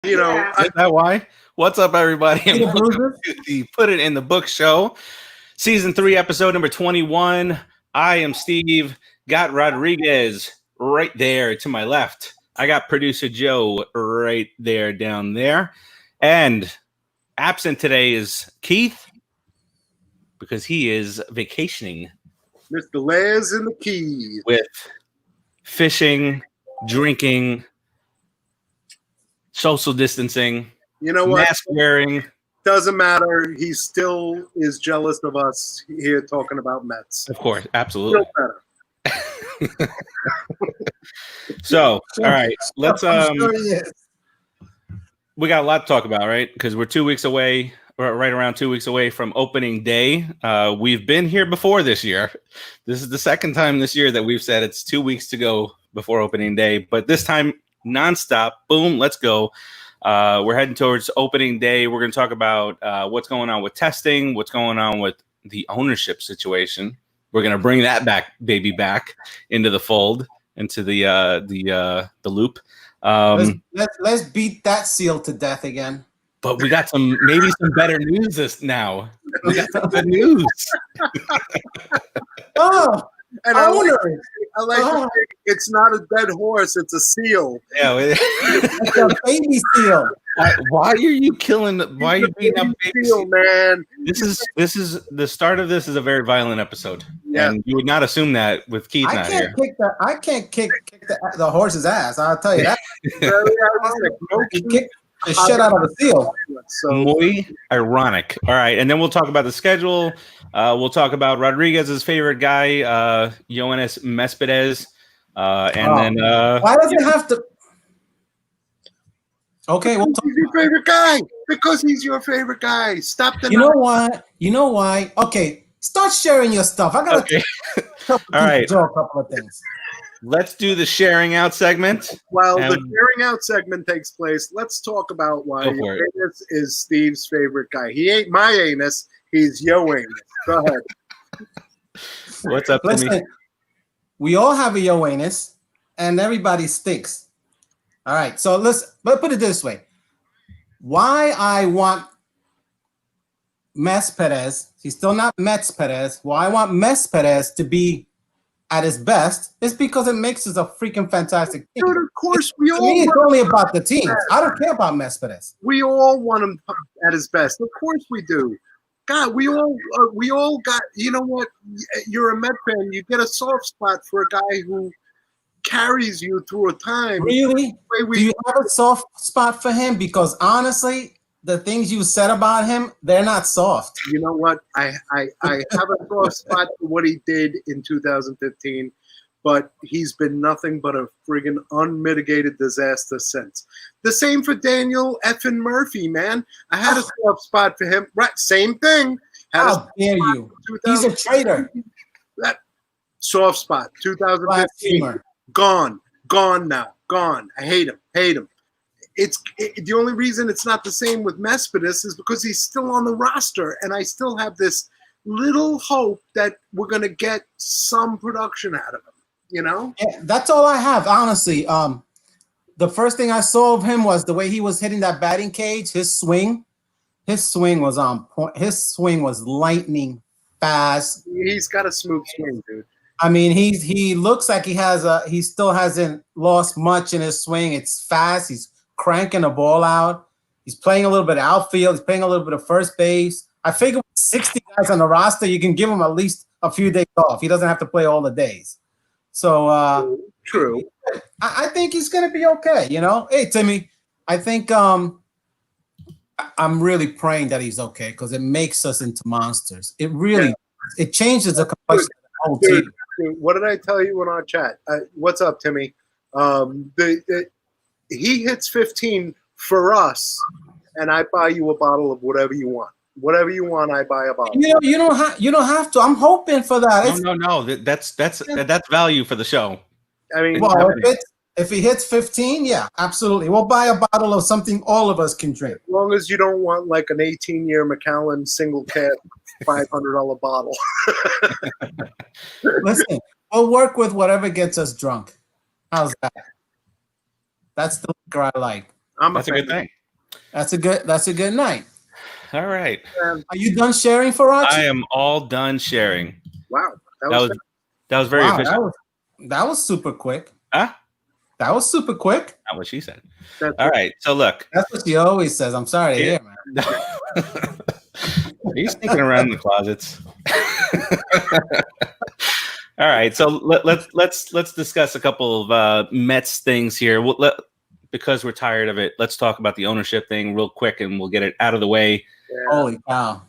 Is that why? What's up, everybody? And welcome to the Put It in the Book show, season 3, episode number 21. I am Steve. Got Rodriguez right there to my left. I got producer Joe right there down there. And absent today is Keith because he is vacationing. Mr. Les and the Keys. With fishing, drinking, social distancing, mask wearing. Doesn't matter. He still is jealous of us here talking about Mets. Of course, absolutely. So, all right, let's we got a lot to talk about, right? Because we're 2 weeks away, or right around 2 weeks away from opening day. We've been here before this year. This is the second time this year that we've said it's 2 weeks to go before opening day, but this time nonstop. Boom, let's go. We're heading towards opening day. We're going to talk about what's going on with testing, what's going on with the ownership situation. We're going to bring that back into the fold, into the loop. Let's beat that seal to death again. But we got maybe some better news now. We got some good news. And I like it's not a dead horse, it's a seal. Yeah, it's a baby seal. Why are you killing? Why are you beating up baby seal, man? This is the start of this is a very violent episode. Yeah. And you would not assume that with Keith not here. I can't kick the horse's ass. I'll tell you that. Kick the shit out of the seal. So muy ironic. All right, and then we'll talk about the schedule. We'll talk about Rodriguez's favorite guy, Yoenis Cespedes, then why does it have to? Okay, we'll talk. He's your favorite guy because he's your favorite guy. Stop the. You know why? Okay, start sharing your stuff. I gotta. All right, a couple of things. Let's do the sharing out segment. While the sharing out segment takes place, let's talk about why Yoenis is Steve's favorite guy. He ain't my anus. He's yo anus. Go ahead. What's up, Listen, we all have a yo anus, and everybody stinks. All right, so let's put it this way. Why I want Cespedes, he's still not Cespedes. Why I want Cespedes to be at his best is because it makes us a freaking fantastic team. Dude, of course, we all. It's only about the teams. I don't care about Cespedes. We all want him at his best. Of course, we do. God, we all got. You know what? You're a Met fan. You get a soft spot for a guy who carries you through a time. Really? Do you have a soft spot for him? Because honestly, the things you said about him, they're not soft. You know what? I have a soft spot for what he did in 2015, but he's been nothing but a friggin' unmitigated disaster since. The same for Daniel effing Murphy, man. I had a soft spot for him. Right, same thing. How dare you? He's a traitor. That soft spot, 2015. Gone now. Gone. I hate him. The only reason it's not the same with Cespedes is because he's still on the roster, and I still have this little hope that we're going to get some production out of him. You know? Yeah, that's all I have, honestly. The first thing I saw of him was the way he was hitting that batting cage. His swing was on point. His swing was lightning fast. He's got a smooth swing, dude. I mean, he looks like he still hasn't lost much in his swing. It's fast. He's cranking the ball out. He's playing a little bit of outfield. He's playing a little bit of first base. I figure with 60 guys on the roster, you can give him at least a few days off. He doesn't have to play all the days. So true. I think he's going to be okay. You know, hey Timmy, I think I'm really praying that he's okay because it makes us into monsters. It really it changes the complexion of the whole team. What did I tell you in our chat? What's up, Timmy? He hits 15 for us, and I buy you a bottle of whatever you want. Whatever you want, I buy a bottle. You don't have to. I'm hoping for that. No. That's value for the show. I mean, well, if he hits 15, yeah, absolutely. We'll buy a bottle of something all of us can drink. As long as you don't want like an 18-year Macallan single cat $500 bottle. Listen, we'll work with whatever gets us drunk. How's that? That's the liquor I like. That's a good thing. That's a good night. All right. Are you done sharing, Farachi? I am all done sharing. Wow. That was very efficient. That was super quick. Huh? That was super quick. Not what she said. All right. So look. That's what she always says. I'm sorry to hear, man. Are you sneaking around in the closets? All right. So let's discuss a couple of Mets things here. Because we're tired of it, let's talk about the ownership thing real quick, and we'll get it out of the way. Yeah. Holy cow!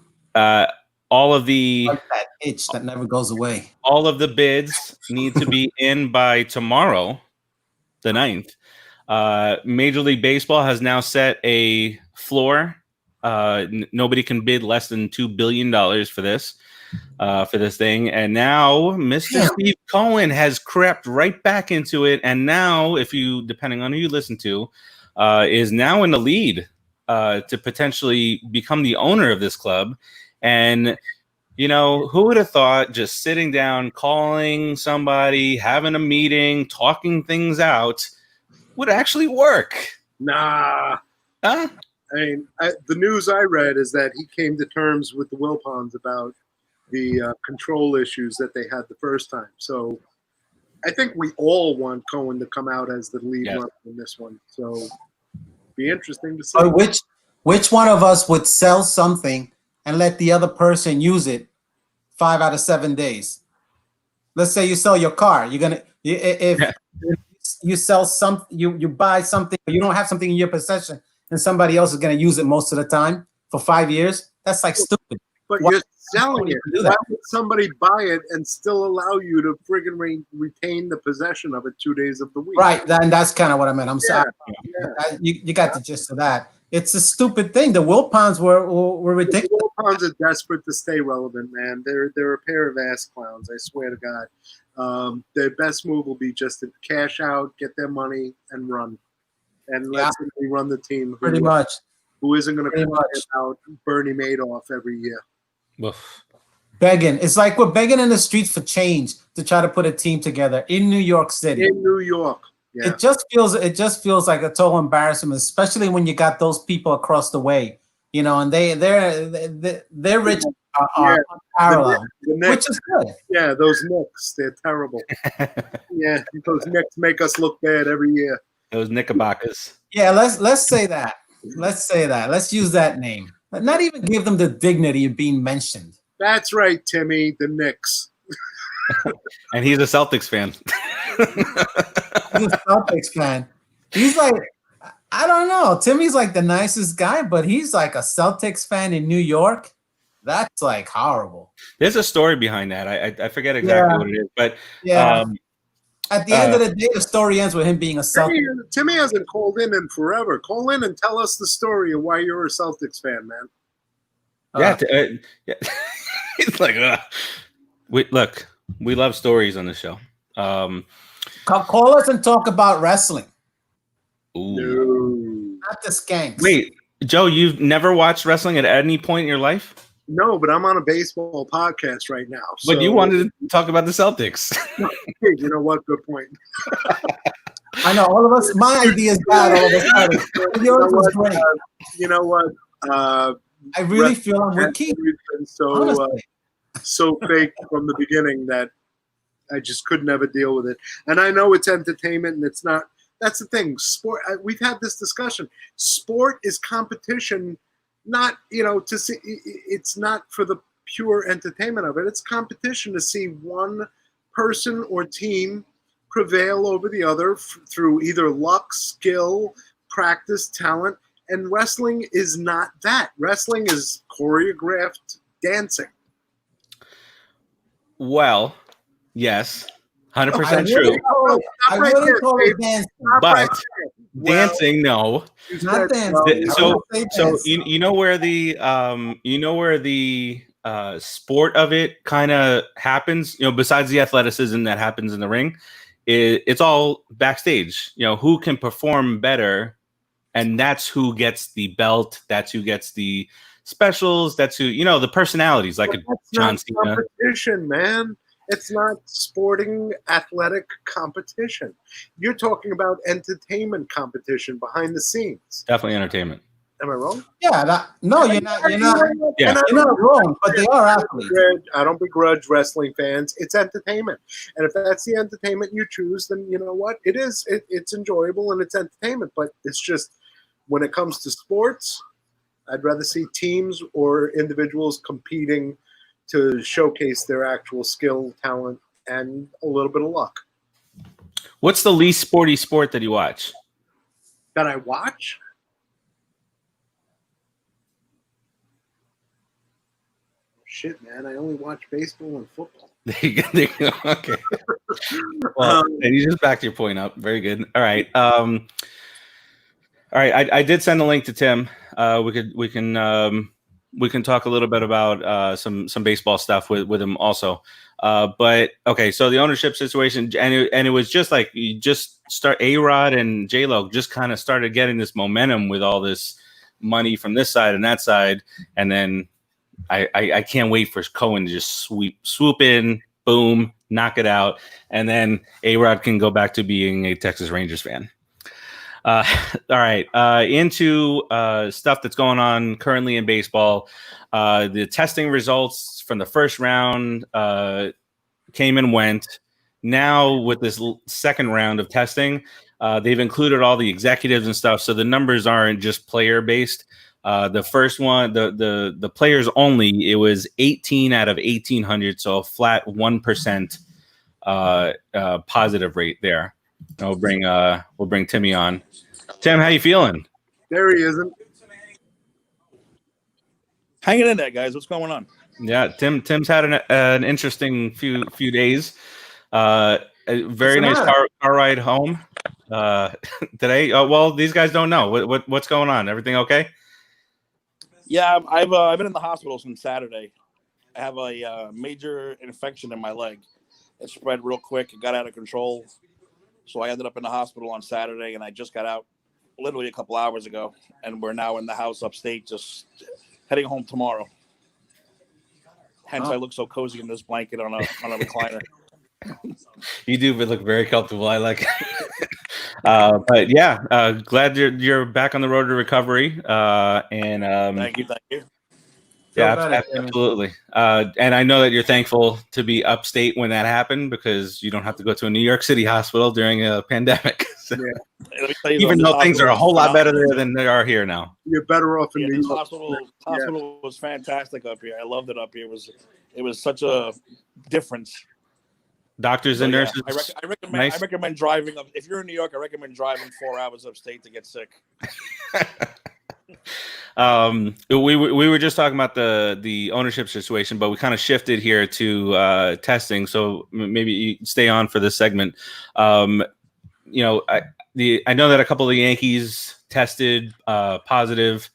All of the like that itch that never goes away. All of the bids need to be in by tomorrow, the 9th. Major League Baseball has now set a floor. Nobody can bid less than $2 billion for this thing. And now Mr. Steve Cohen has crept right back into it. And now, depending on who you listen to, is now in the lead to potentially become the owner of this club. And, who would have thought just sitting down, calling somebody, having a meeting, talking things out would actually work? Nah. Huh? I mean, the news I read is that he came to terms with the Wilpons about the control issues that they had the first time. So I think we all want Cohen to come out as the lead runner in this one. So be interesting to see. Which one of us would sell something and let the other person use it 5 out of 7 days? Let's say you sell your car. If you sell you buy something, you don't have something in your possession, and somebody else is going to use it most of the time for 5 years. That's like stupid. But you're selling it. Why would somebody buy it and still allow you to friggin' retain the possession of it 2 days of the week? Right, and that's kind of what I meant. I'm sorry. Yeah. You got the gist of that. It's a stupid thing. The Wilpons were ridiculous. The Wilpons are desperate to stay relevant, man. They're a pair of ass clowns. I swear to God. Their best move will be just to cash out, get their money, and run, and let somebody run the team. Pretty much. Who isn't going to cash out Bernie Madoff every year? Oof. Begging. It's like we're begging in the streets for change to try to put a team together in New York City. In New York. Yeah. It just feels like a total embarrassment, especially when you got those people across the way, and they're rich are unparalleled, which is good. Yeah, those Knicks, they're terrible. Yeah, those Knicks make us look bad every year. Those Knickerbockers. Yeah, let's say that. Let's say that. Let's use that name. Not even give them the dignity of being mentioned. That's right, Timmy, the Knicks. And he's a Celtics fan. He's a Celtics fan. He's like, I don't know. Timmy's like the nicest guy, but he's like a Celtics fan in New York. That's like horrible. There's a story behind that. I forget exactly what it is, but at the end of the day, the story ends with him being a Celtics. Timmy hasn't called in forever. Call in and tell us the story of why you're a Celtics fan, man. Yeah. It's like, we love stories on the show. Call us and talk about wrestling. Ooh. No. Not the Skanks. Wait, Joe, you've never watched wrestling at any point in your life? No, but I'm on a baseball podcast right now. So. But you wanted to talk about the Celtics. You know what? Good point. I know all of us. My idea is bad. All of us. Yours was great. You know what? I really feel I'm with Keith. So fake from the beginning that I just could never deal with it. And I know it's entertainment, and it's not. That's the thing. Sport. We've had this discussion. Sport is competition. Not to see. It's not for the pure entertainment of it. It's competition to see one person or team prevail over the other through either luck, skill, practice, talent. And wrestling is not that. Wrestling is choreographed dancing. Well, yes, 100% true. I really call it dancing. But dancing, no. Not dancing. So you know where the sport of it kind of happens. Besides the athleticism that happens in the ring, it's all backstage. Who can perform better, and that's who gets the belt. That's who gets the specials. That's who the personalities, like a John Cena. Competition, man. It's not sporting athletic competition. You're talking about entertainment competition behind the scenes. Definitely entertainment. Am I wrong? Yeah, no, you're not. You're not. Yeah. You're not wrong, but they are athletes. I don't begrudge wrestling fans. It's entertainment, and if that's the entertainment you choose, then you know what it is. It's enjoyable and it's entertainment. But it's just when it comes to sports, I'd rather see teams or individuals competing to showcase their actual skill, talent, and a little bit of luck. What's the least sporty sport that you watch? That I watch? Shit, man, I only watch baseball and football. There you go. Okay. Well, you just backed your point up. Very good. All right. All right. I did send a link to Tim. We can talk a little bit about some baseball stuff with him also. But okay, so the ownership situation, and it was just like you just start A-Rod and J-Lo just kind of started getting this momentum with all this money from this side and that side, and then I can't wait for Cohen to just swoop in, boom, knock it out, and then A-Rod can go back to being a Texas Rangers fan. All right, into stuff that's going on currently in baseball. The testing results from the first round came and went. Now with this second round of testing, they've included all the executives and stuff, so the numbers aren't just player based. The first one, the players only, it was 18 out of 1,800, so a flat 1% positive rate there. We'll bring Timmy on. Tim, how you feeling? There he isn't. Hanging in there, guys. What's going on? Yeah, Tim's had an interesting few days. A very nice car ride home today. Well, these guys don't know what's going on. Everything okay? Yeah, I've been in the hospital since Saturday. I have a major infection in my leg. It spread real quick. It got out of control. So I ended up in the hospital on Saturday, and I just got out literally a couple hours ago. And we're now in the house upstate, just heading home tomorrow. Hence, I look so cozy in this blanket on a recliner. You do look very comfortable. I like it. But yeah, glad you're back on the road to recovery. And Thank you. Yeah, absolutely. And I know that you're thankful to be upstate when that happened because you don't have to go to a New York City hospital during a pandemic. So, yeah. Even though things are a whole lot better there than they are here now. You're better off in New York. Hospital was fantastic up here. I loved it up here. It was such a difference. Doctors and nurses. I recommend driving up. If you're in New York, I recommend driving 4 hours upstate to get sick. We were just talking about the ownership situation, but we kind of shifted here to testing. So maybe you stay on for this segment. You know, I know that a couple of the Yankees tested positive.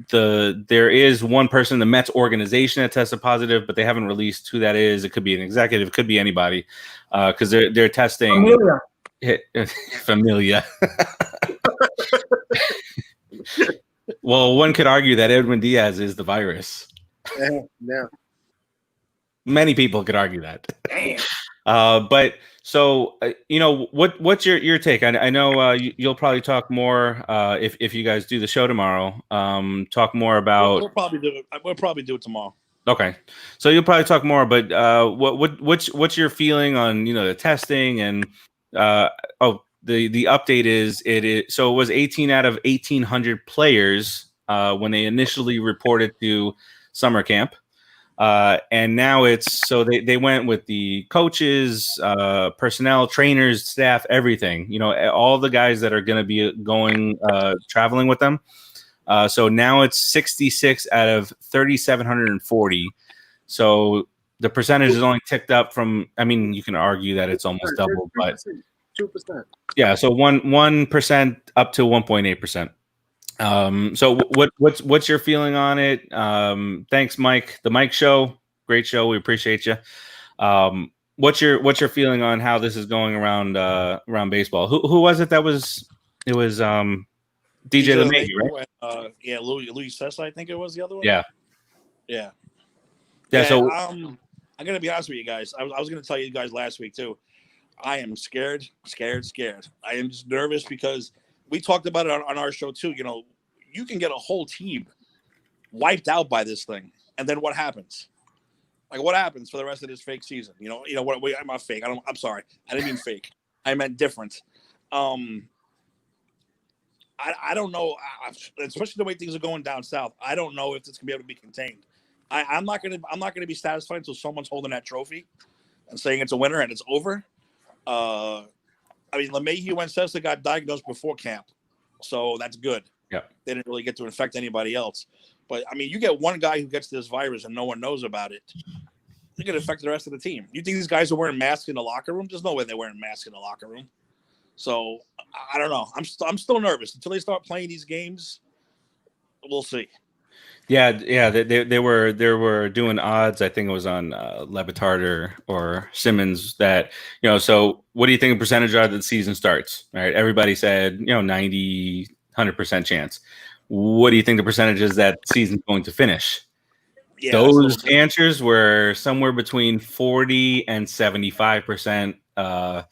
There is one person in the Mets organization that tested positive, but they haven't released who that is. It could be an executive, it could be anybody, because they're testing Familia. Well, one could argue that Edwin Diaz is the virus. Yeah. Many people could argue that. Damn. But so you know, what's your take? I know you'll probably talk more if you guys do the show tomorrow. Talk more about. We'll probably do it. We'll probably do it tomorrow. Okay, so you'll probably talk more. But what's your feeling on the testing and the update is so it was 18 out of 1,800 players when they initially reported to summer camp. And now so they went with the coaches, personnel, trainers, staff, everything, all the guys that are going to be going, traveling with them. So now it's 66 out of 3,740. So the percentage is only ticked up from, you can argue that it's almost double, but 2%. Yeah. So 1% up to 1.8%. So what's your feeling on it? Thanks, Mike. The Mike Show, great show. We appreciate you. What's your feeling on how this is going around baseball? Who was it that was? It was DJ LeMahieu, right? Louis Sessa, I think it was the other one. Yeah. Yeah. So I'm gonna be honest with you guys. I was gonna tell you guys last week too. I am scared. I am just nervous because we talked about it on our show too. You know, you can get a whole team wiped out by this thing, and then what happens? Like, what happens for the rest of this fake season? You know what? Wait, I'm not fake. I'm sorry. I didn't mean fake. I meant different. I don't know, especially the way things are going down south. I don't know if it's gonna be able to be contained. I'm not gonna be satisfied until someone's holding that trophy and saying it's a winner and it's over. I mean, LeMahieu and Sessa got diagnosed before camp, so that's good. Yeah, they didn't really get to infect anybody else. But I mean, you get one guy who gets this virus and no one knows about it, they're gonna affect the rest of the team. You think these guys are wearing masks in the locker room? There's no way they're wearing masks in the locker room. So I don't know. I'm still nervous until they start playing these games. We'll see. Yeah. They were doing odds. I think it was on Levitard or Simmons that, So what do you think the percentage are that the season starts? Right. Everybody said 90, 100% chance. What do you think the percentage is that the season's going to finish? Yeah, those answers were somewhere between 40 and 75%.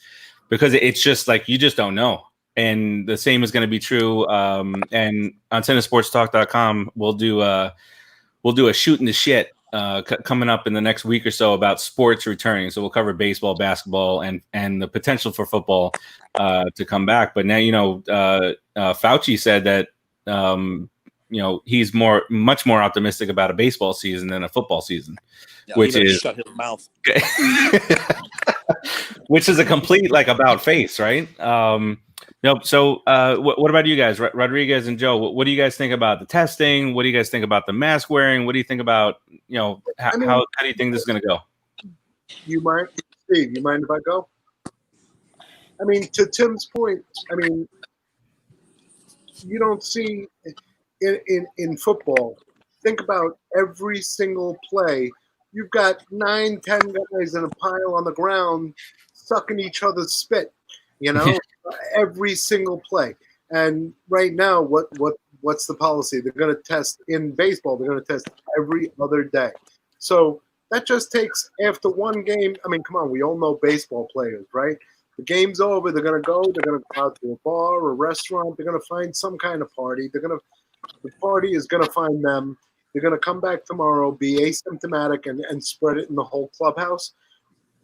Because it's just like you just don't know. And the same is going to be true. And on CineSportsTalk.com, we'll do a shooting the shit coming up in the next week or so about sports returning. So we'll cover baseball, basketball, and the potential for football to come back. But now Fauci said that he's much more optimistic about a baseball season than a football season, which is shut his mouth. Which is a complete about face, right? So what about you guys, Rodriguez and Joe? What do you guys think about the testing? What do you guys think about the mask wearing? What do you think about how do you think this is going to go? You mind, Steve? You mind if I go? I mean, to Tim's point, I mean, you don't see in football. Think about every single play. You've got 9, 10 guys in a pile on the ground sucking each other's spit, every single play. And right now, what's the policy? They're going to test in baseball. They're going to test every other day. So that just takes after one game. I mean, come on, we all know baseball players, right? The game's over. They're going to go out to a bar or a restaurant. They're going to find some kind of party. The party is going to find them. They're going to come back tomorrow, be asymptomatic, and spread it in the whole clubhouse.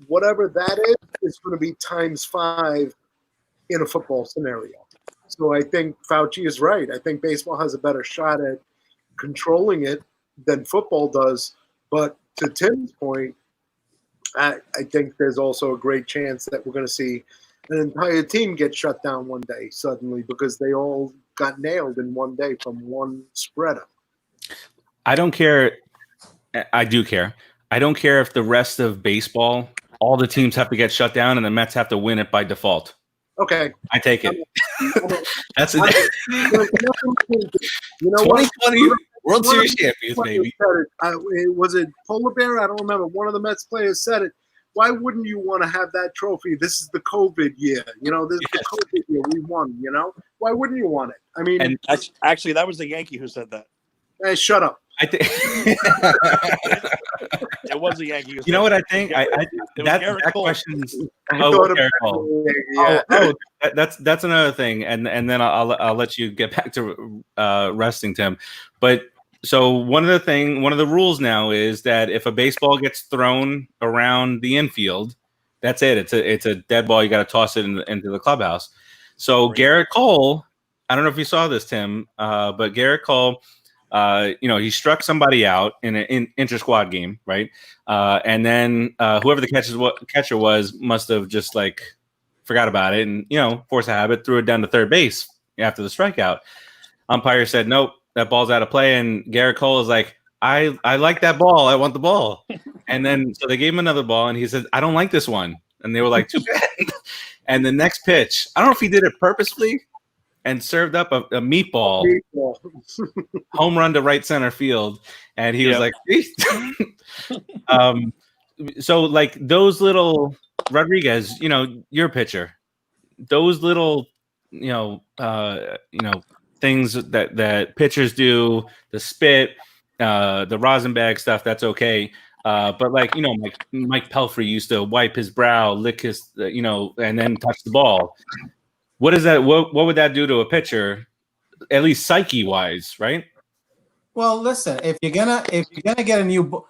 Whatever that is going to be times 5 in a football scenario. So I think Fauci is right. I think baseball has a better shot at controlling it than football does. But to Tim's point, I think there's also a great chance that we're going to see an entire team get shut down one day suddenly because they all got nailed in one day from one spreader. I don't care. I do care. I don't care if the rest of baseball, all the teams have to get shut down and the Mets have to win it by default. Okay. I take it. That's it. 2020 World Series champions, baby. Was it Polar Bear? I don't remember. One of the Mets players said it. Why wouldn't you want to have that trophy? This is the COVID year. This is the COVID year. We won, Why wouldn't you want it? I mean. And actually, that was the Yankee who said that. Hey, shut up. I think it was a Yankee. You know what I think? That question. Garrett Cole. Yeah. That's another thing, and then I'll let you get back to resting, Tim. But so one of the rules now is that if a baseball gets thrown around the infield, that's it. It's a dead ball. You got to toss it into the clubhouse. So Garrett Cole, I don't know if you saw this, Tim, but Garrett Cole. He struck somebody out in an inter-squad game, right? And then whoever the catcher was must have just forgot about it and, force a habit, threw it down to third base after the strikeout. Umpire said, nope, that ball's out of play. And Garrett Cole is like, I like that ball. I want the ball. And then so they gave him another ball and he said, I don't like this one. And they were like, too bad. And the next pitch, I don't know if he did it purposely, and served up a meatball, home run to right center field. And he was like, so those little Rodriguez, you're a pitcher. Those little, things that pitchers do, the spit, the rosin bag stuff, that's okay. But like Mike Pelfrey used to wipe his brow, lick his and then touch the ball. What is that? What would that do to a pitcher? At least psyche wise, right? Well, listen, if you're gonna get a new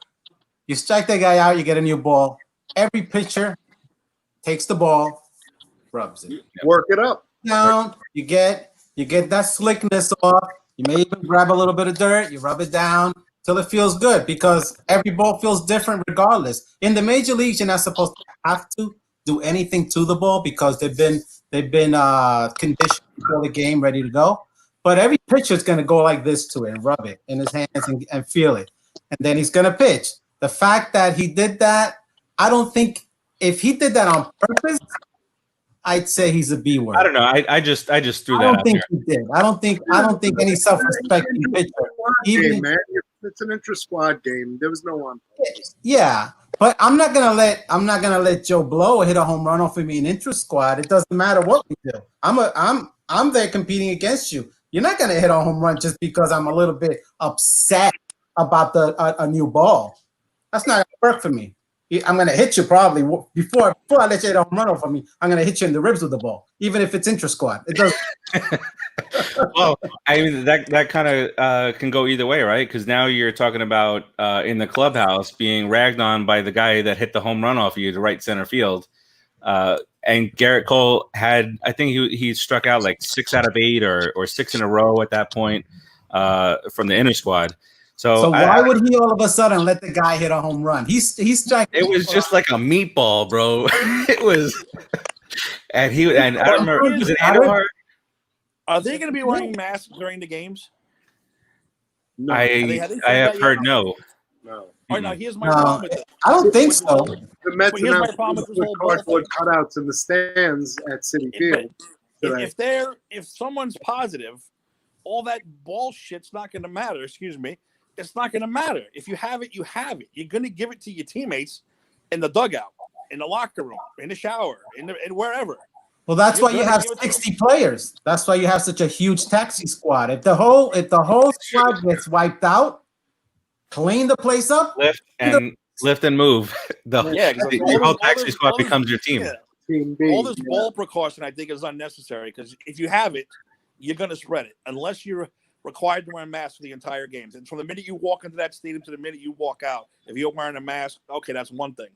you strike that guy out, you get a new ball. Every pitcher takes the ball, rubs it. Work it up. Down, you get that slickness off. You may even grab a little bit of dirt, you rub it down till it feels good, because every ball feels different regardless. In the major leagues, you're not supposed to have to do anything to the ball because they've been conditioned for the game, ready to go. But every pitcher is going to go like this to it and rub it in his hands and feel it, and then he's going to pitch. The fact that he did that, I don't think if he did that on purpose, I'd say he's a B word. I don't know. I just threw that. I don't think he did. I don't think any self-respecting pitcher. Game, man. It's an intra-squad game. There was no on. Yeah, but I'm not gonna let Joe Blow hit a home run off of me in intra-squad. It doesn't matter what we do. I'm there competing against you. You're not gonna hit a home run just because I'm a little bit upset about a new ball. That's not gonna work for me. I'm gonna hit you probably before I let you hit a home run off of me. I'm gonna hit you in the ribs with the ball, even if it's intra-squad. It does. Well, I mean that kind of can go either way, right? Because now you're talking about in the clubhouse being ragged on by the guy that hit the home run off you to right center field. And Garrett Cole had, I think he struck out like 6 out of 8 or 6 in a row at that point from the inner squad. So why would he all of a sudden let the guy hit a home run? He's striking. It was just like a meatball, bro. It was, and I don't remember. Was it Andujar? Are they going to be wearing masks during the games? No. I have heard no. No. Or no, here's my problem with it. I don't think so. The Mets But here's my announced problem with this whole cardboard cutouts in the stands at City Field. If someone's positive, all that bullshit's not going to matter. Excuse me. It's not going to matter. If you have it, you have it. You're going to give it to your teammates in the dugout, in the locker room, in the shower, in wherever. Well, that's why you have 60 players. That's why you have such a huge taxi squad. If the whole squad gets wiped out, clean the place up, lift and move. Your whole taxi squad becomes your team. Yeah. Team B, All this ball precaution, I think, is unnecessary because if you have it, you're going to spread it unless you're required to wear a mask for the entire games. And from the minute you walk into that stadium to the minute you walk out, if you're wearing a mask, okay, that's one thing.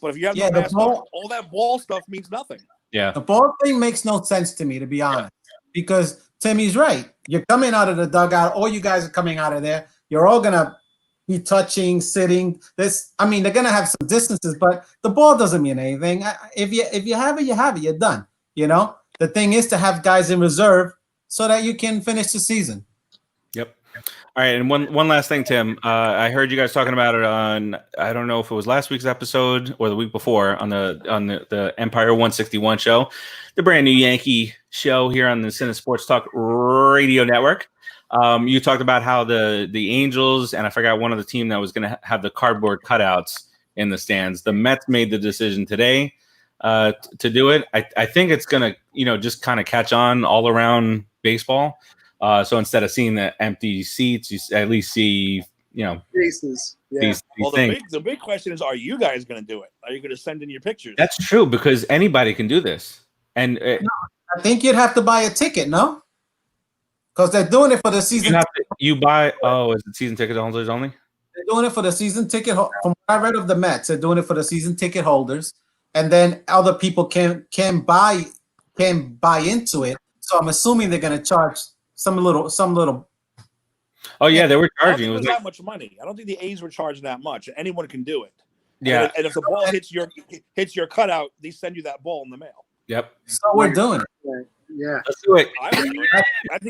But if you have no mask, all that ball stuff means nothing. Yeah, the ball thing makes no sense to me, to be honest, because Timmy's right. You're coming out of the dugout. All you guys are coming out of there. You're all gonna be touching, sitting. They're gonna have some distances, but the ball doesn't mean anything. If you have it, you have it. You're done. You know, the thing is to have guys in reserve so that you can finish the season. Yep. All right, and one last thing, Tim. I heard you guys talking about it on, I don't know if it was last week's episode or the week before on the Empire 161 show, the brand new Yankee show here on the Cine Sports Talk Radio Network. You talked about how the Angels, and I forgot one of the team that was going to have the cardboard cutouts in the stands. The Mets made the decision today to do it. I think it's going to, just kind of catch on all around baseball. So instead of seeing the empty seats, you at least see, faces. Yeah. these things. The big question is, are you guys going to do it? Are you going to send in your pictures? That's true, because anybody can do this. And I think you'd have to buy a ticket, no? Because they're doing it for the season. you buy. Oh, is it season ticket holders only? They're doing it for the season ticket. From what I read of the Mets, they're doing it for the season ticket holders, and then other people can buy into it. So I'm assuming they're going to charge some little. Oh yeah, they were charging. It was that much money. I don't think the A's were charging that much. Anyone can do it. Yeah. And if the ball hits your cutout, they send you that ball in the mail. Yep. So we're doing it. Yeah. Let's do it. I think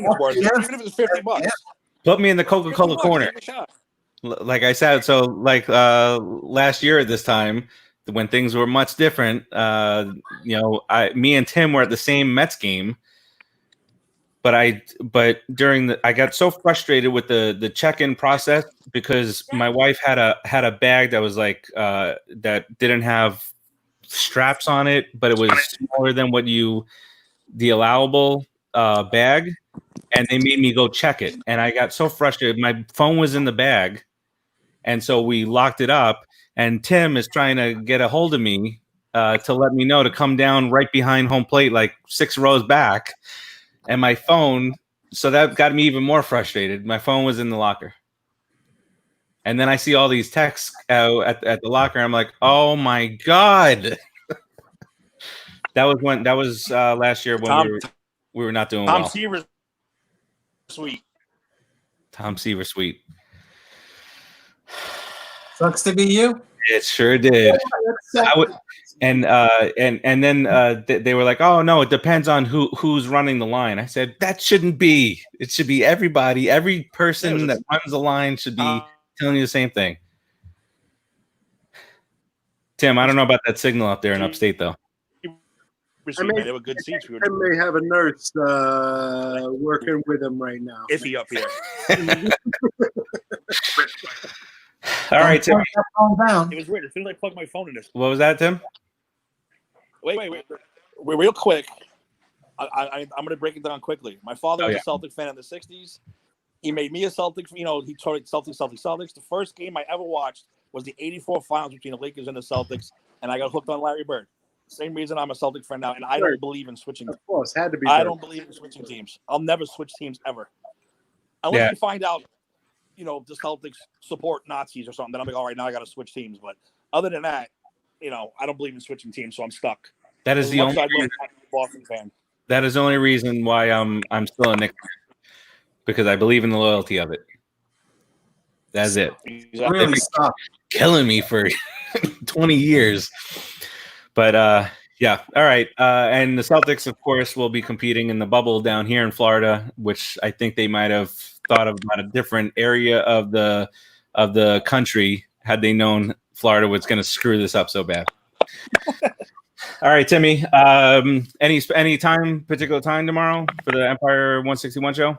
it's worth it, even if it's $50. Put me in the Coca-Cola corner. Take a shot. Like I said, so like last year at this time, when things were much different, me and Tim were at the same Mets game. But I got so frustrated with the check-in process because my wife had a bag that was like that didn't have straps on it, but it was smaller than the allowable bag, and they made me go check it, and I got so frustrated. My phone was in the bag, and so we locked it up, and Tim is trying to get a hold of me to let me know to come down right behind home plate, like 6 rows back, and my phone. So that got me even more frustrated. My phone was in the locker. And then I see all these texts at the locker. I'm like, oh my God. That was last year when we were not doing well. Tom Seaver's sweet. Tom Seaver sweet. Sucks to be you. It sure did. And then they were like, oh no, it depends on who's running the line. I said that shouldn't be. It should be everybody. Every person that runs the line should be telling you the same thing. Tim, I don't know about that signal up there in upstate though. They were good seats. I may have a nurse working with him right now. Iffy up here. All right, Tim. It was weird. As soon as I plugged my phone in this. What was that, Tim? Wait. Real quick. I'm going to break it down quickly. My father was a Celtic fan in the 60s. He made me a Celtic. He told Celtics. The first game I ever watched was the 84 finals between the Lakers and the Celtics, and I got hooked on Larry Bird. Same reason I'm a Celtic fan now, and I don't believe in switching. Of course, had to be. I don't believe in switching teams. I'll never switch teams ever. Unless you find out, the Celtics support Nazis or something, then I'm like, all right, now I got to switch teams. But other than that, I don't believe in switching teams, so I'm stuck. That is the only Boston fan. That is the only reason why I'm still a Knicks fan, because I believe in the loyalty of it. That's it. Exactly. Really sucks. Killing me for 20 years. But yeah, all right. And the Celtics, of course, will be competing in the bubble down here in Florida, which I think they might have thought about a different area of the country had they known Florida was going to screw this up so bad. All right, Timmy. Any particular time tomorrow for the Empire 161 show?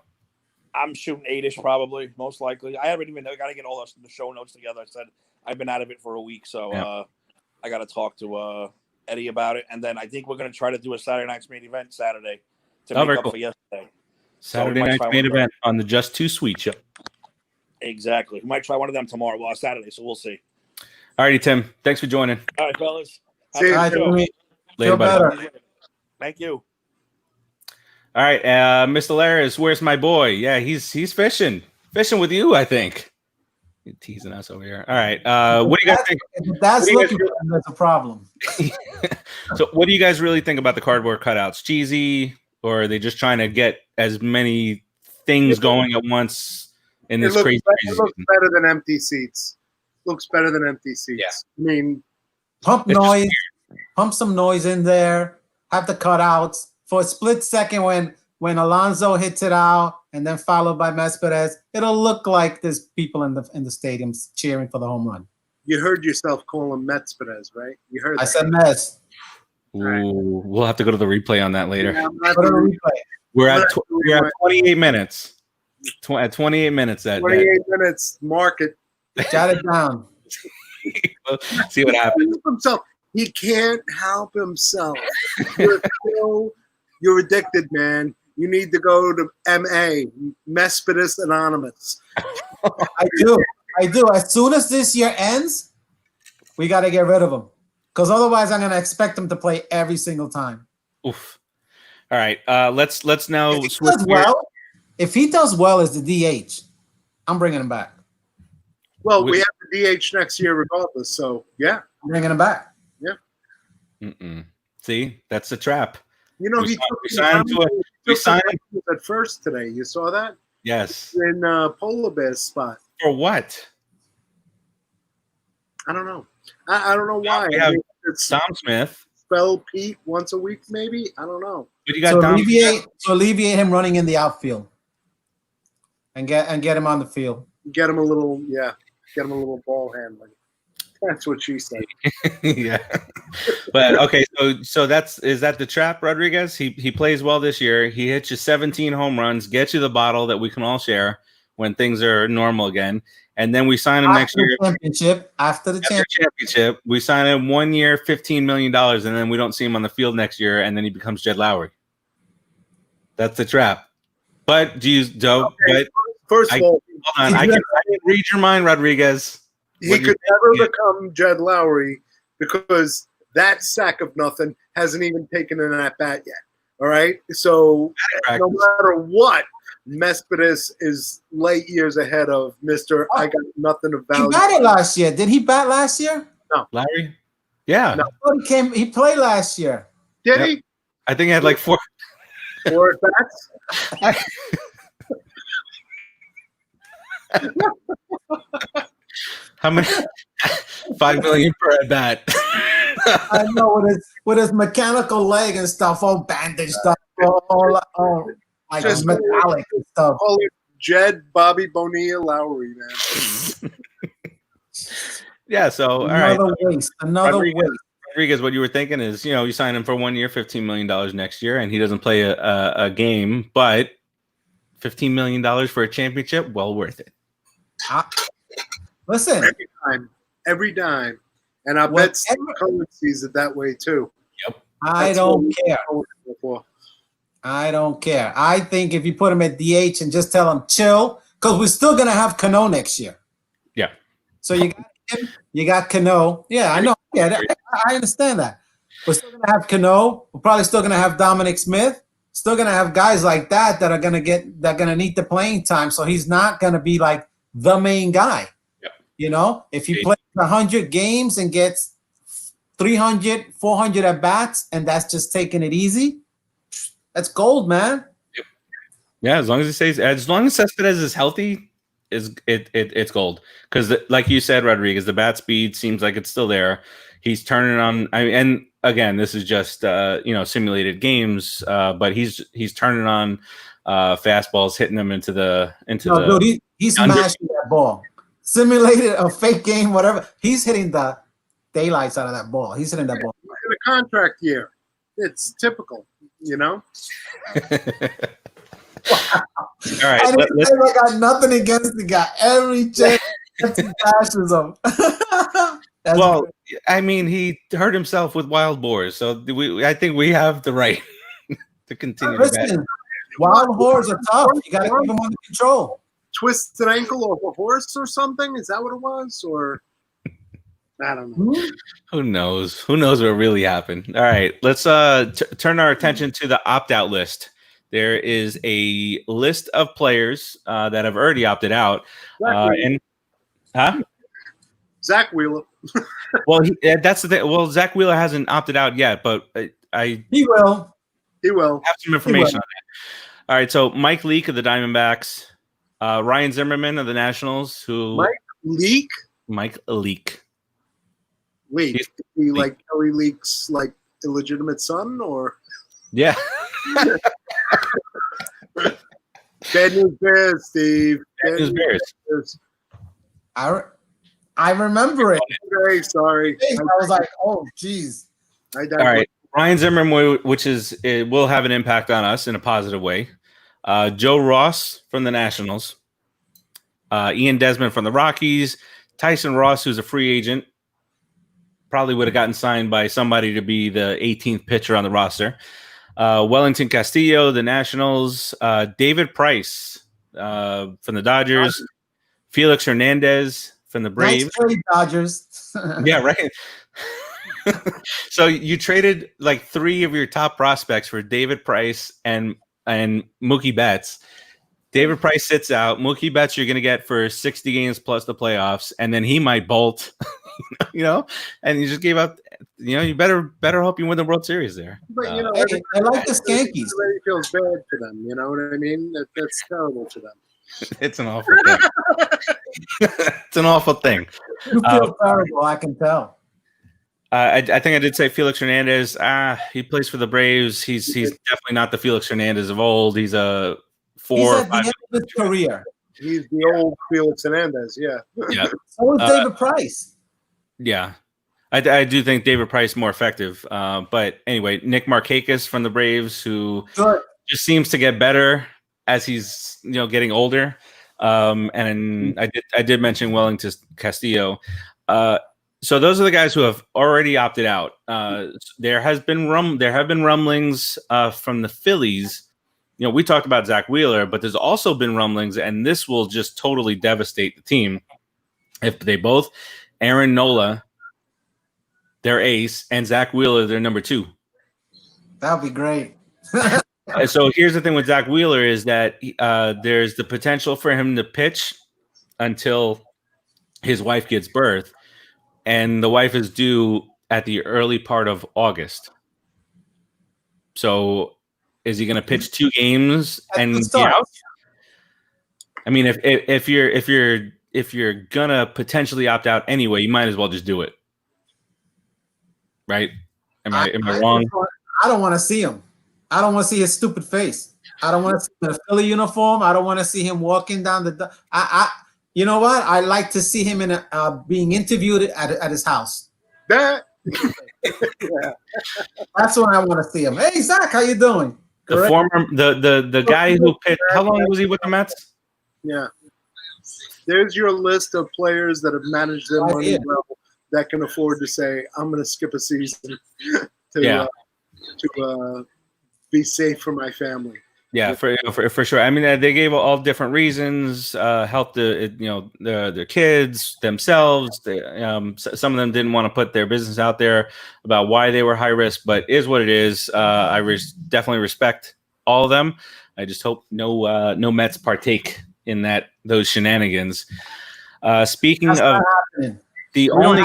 I'm shooting 8-ish probably, most likely. I haven't even. I got to get all the show notes together. I said I've been out of it for a week, so I got to talk to Eddie about it, and then I think we're going to try to do a Saturday night's main event Saturday to make up for yesterday. Saturday night's main event on the Just Too Sweet show. Exactly. We might try one of them tomorrow. Well, Saturday, so we'll see. All righty, Tim. Thanks for joining. All right, fellas. See you. Later, buddy. Thank you. All right, Mr. Laris, where's my boy? Yeah, he's fishing with you, I think. You're teasing us over here. All right, what do you guys think? That's looking that's a problem. So, what do you guys really think about the cardboard cutouts? Cheesy, or are they just trying to get as many things going at once in this crazy? It looks better than empty seats. Looks better than empty seats. Yeah. I mean, pump some noise in there. Have the cutouts for a split second when Alonso hits it out, and then followed by Mesperez. It'll look like there's people in the stadiums cheering for the home run. You heard yourself call him Mesperez, right? You heard. I said Mes. Ooh, we'll have to go to the replay on that later. Yeah, We're at 28 minutes. At 28 minutes. 28 minutes. Mark it. Jot it down. See what happens. He can't help himself. You're addicted, man. You need to go to MA, Mesperus Anonymous. I do. As soon as this year ends, we got to get rid of him. Because otherwise, I'm going to expect him to play every single time. Oof. All right. Let's now if he does well as the DH, I'm bringing him back. Well, we have the DH next year regardless, so yeah. I'm bringing him back. Yeah. See, that's the trap. You know, we signed at first today. You saw that? Yes. In Polar Bear's spot. For what? I don't know. I don't know why. We have Dom Smith. Spell Pete once a week, maybe. I don't know. But you got to alleviate him running in the outfield, and get him on the field. Get him a little ball handling. That's what she said. Yeah. But okay, so is that the trap, Rodriguez? He plays well this year. He hits you 17 home runs, gets you the bottle that we can all share when things are normal again. And then we sign him next year. After the championship, we sign him 1 year, $15 million, and then we don't see him on the field next year, and then he becomes Jed Lowry. That's the trap. But First of all, hold on. I can read your mind, Rodriguez. He could never become Jed Lowry because that sack of nothing hasn't even taken an at bat yet. All right. So no matter what, Cespedes is light years ahead of Mr. I got nothing of value. He batted last year. Did he bat last year? No. Larry? Yeah. No. He played last year. Did he? I think he had like 4 at bats. How many? 5 million per at bat. I know with his mechanical leg and stuff, all bandaged up, all like Just metallic and stuff. Call it Jed Bobby Bonilla Lowry, man. Yeah. So all another right. waste. Another waste. Rodriguez, what you were thinking is, you sign him for 1 year, $15 million next year, and he doesn't play a game, but $15 million for a championship, well worth it. Listen, every dime, and I bet Cohen sees it that way too. Yep. I don't care. I don't care. I think if you put him at DH and just tell him chill, because we're still gonna have Cano next year. Yeah. So you got him, you got Cano. Yeah, I know. Yeah, I understand that. We're still gonna have Cano. We're probably still gonna have Dominic Smith. Still gonna have guys like that are gonna need the playing time. So he's not gonna be like the main guy. Yeah. If he plays 100 games and gets 300, 400 at bats, and that's just taking it easy, that's gold, man. Yep. Yeah, as long as Cespedes is healthy, it's gold. Because like you said, Rodriguez, the bat speed seems like it's still there. He's turning on. And again, this is just simulated games, but he's turning on fastballs, hitting them into the. Dude, he's smashing that ball. Simulated a fake game, whatever. He's hitting the daylights out of that ball. He's hitting that ball in a contract year. It's typical, All right. I got nothing against the guy. Every chance he passes him. Well, great. I mean, he hurt himself with wild boars, so I think we have the right to continue. Listen, wild boars are tough. You got to keep them under control. Twisted ankle of a horse or something? Is that what it was? Or I don't know. Who knows? Who knows what really happened? All right, let's turn our attention to the opt-out list. There is a list of players that have already opted out. Zach Wheeler. Well, that's the thing. Well, Zach Wheeler hasn't opted out yet, but he will. He will have some information on that. All right, so Mike Leake of the Diamondbacks. Ryan Zimmerman of the Nationals, who Mike Leake. Wait, is he like Kelly Leake's like illegitimate son, or? Yeah. Bad news bears, Steve. Bad news bears. I remember it. Very sorry. I was like, oh, geez. All right, Ryan Zimmerman, which it will have an impact on us in a positive way. Joe Ross from the Nationals, Ian Desmond from the Rockies, Tyson Ross, who's a free agent, probably would have gotten signed by somebody to be the 18th pitcher on the roster. Wellington Castillo, the Nationals, David Price from the Dodgers, Felix Hernandez from the Braves. Nice trade, Dodgers. Yeah, right. So you traded like 3 of your top prospects for David Price and Mookie Betts. David Price sits out. Mookie Betts you're going to get for 60 games plus the playoffs, and then he might bolt, and you just gave up. You better hope you win the World Series there. But I like the Skankies. It feels bad for them. You know what I mean? That's terrible for them. It's an awful thing. It's an awful thing. You feel terrible, I can tell. I think I did say Felix Hernandez. He plays for the Braves. He's definitely not the Felix Hernandez of old. He's a 4 He's or at the 5 end of his career. He's the old Felix Hernandez, yeah. Yeah. So is David Price. Yeah. I do think David Price more effective. But anyway, Nick Markakis from the Braves, who just seems to get better as he's getting older. And I did mention Wellington Castillo. So those are the guys who have already opted out. There have been rumblings from the Phillies. We talked about Zach Wheeler, but there's also been rumblings, and this will just totally devastate the team. if they both, Aaron Nola, their ace, and Zach Wheeler, their number 2. That would be great. So here's the thing with Zach Wheeler is that there's the potential for him to pitch until his wife gives birth, and the wife is due at the early part of August. So is he going to pitch 2 games and be out? I mean, if you're gonna potentially opt out anyway, you might as well just do it, right? Am I wrong? I don't want to see him. I don't want to see his stupid face. I don't want to see him in a Philly uniform. I don't want to see him walking down the. You know what? I like to see him in being interviewed at his house. Yeah. That's when I want to see him. Hey, Zach, how you doing? The guy who pitched. How long was he with the Mets? Yeah. There's your list of players that have managed their money well that can afford to say, I'm going to skip a season to be safe for my family. Yeah, for sure. I mean, they gave all different reasons, help their kids, themselves. Some of them didn't want to put their business out there about why they were high risk, but is what it is. I definitely respect all of them. I just hope no Mets partake in those shenanigans. Speaking That's of the only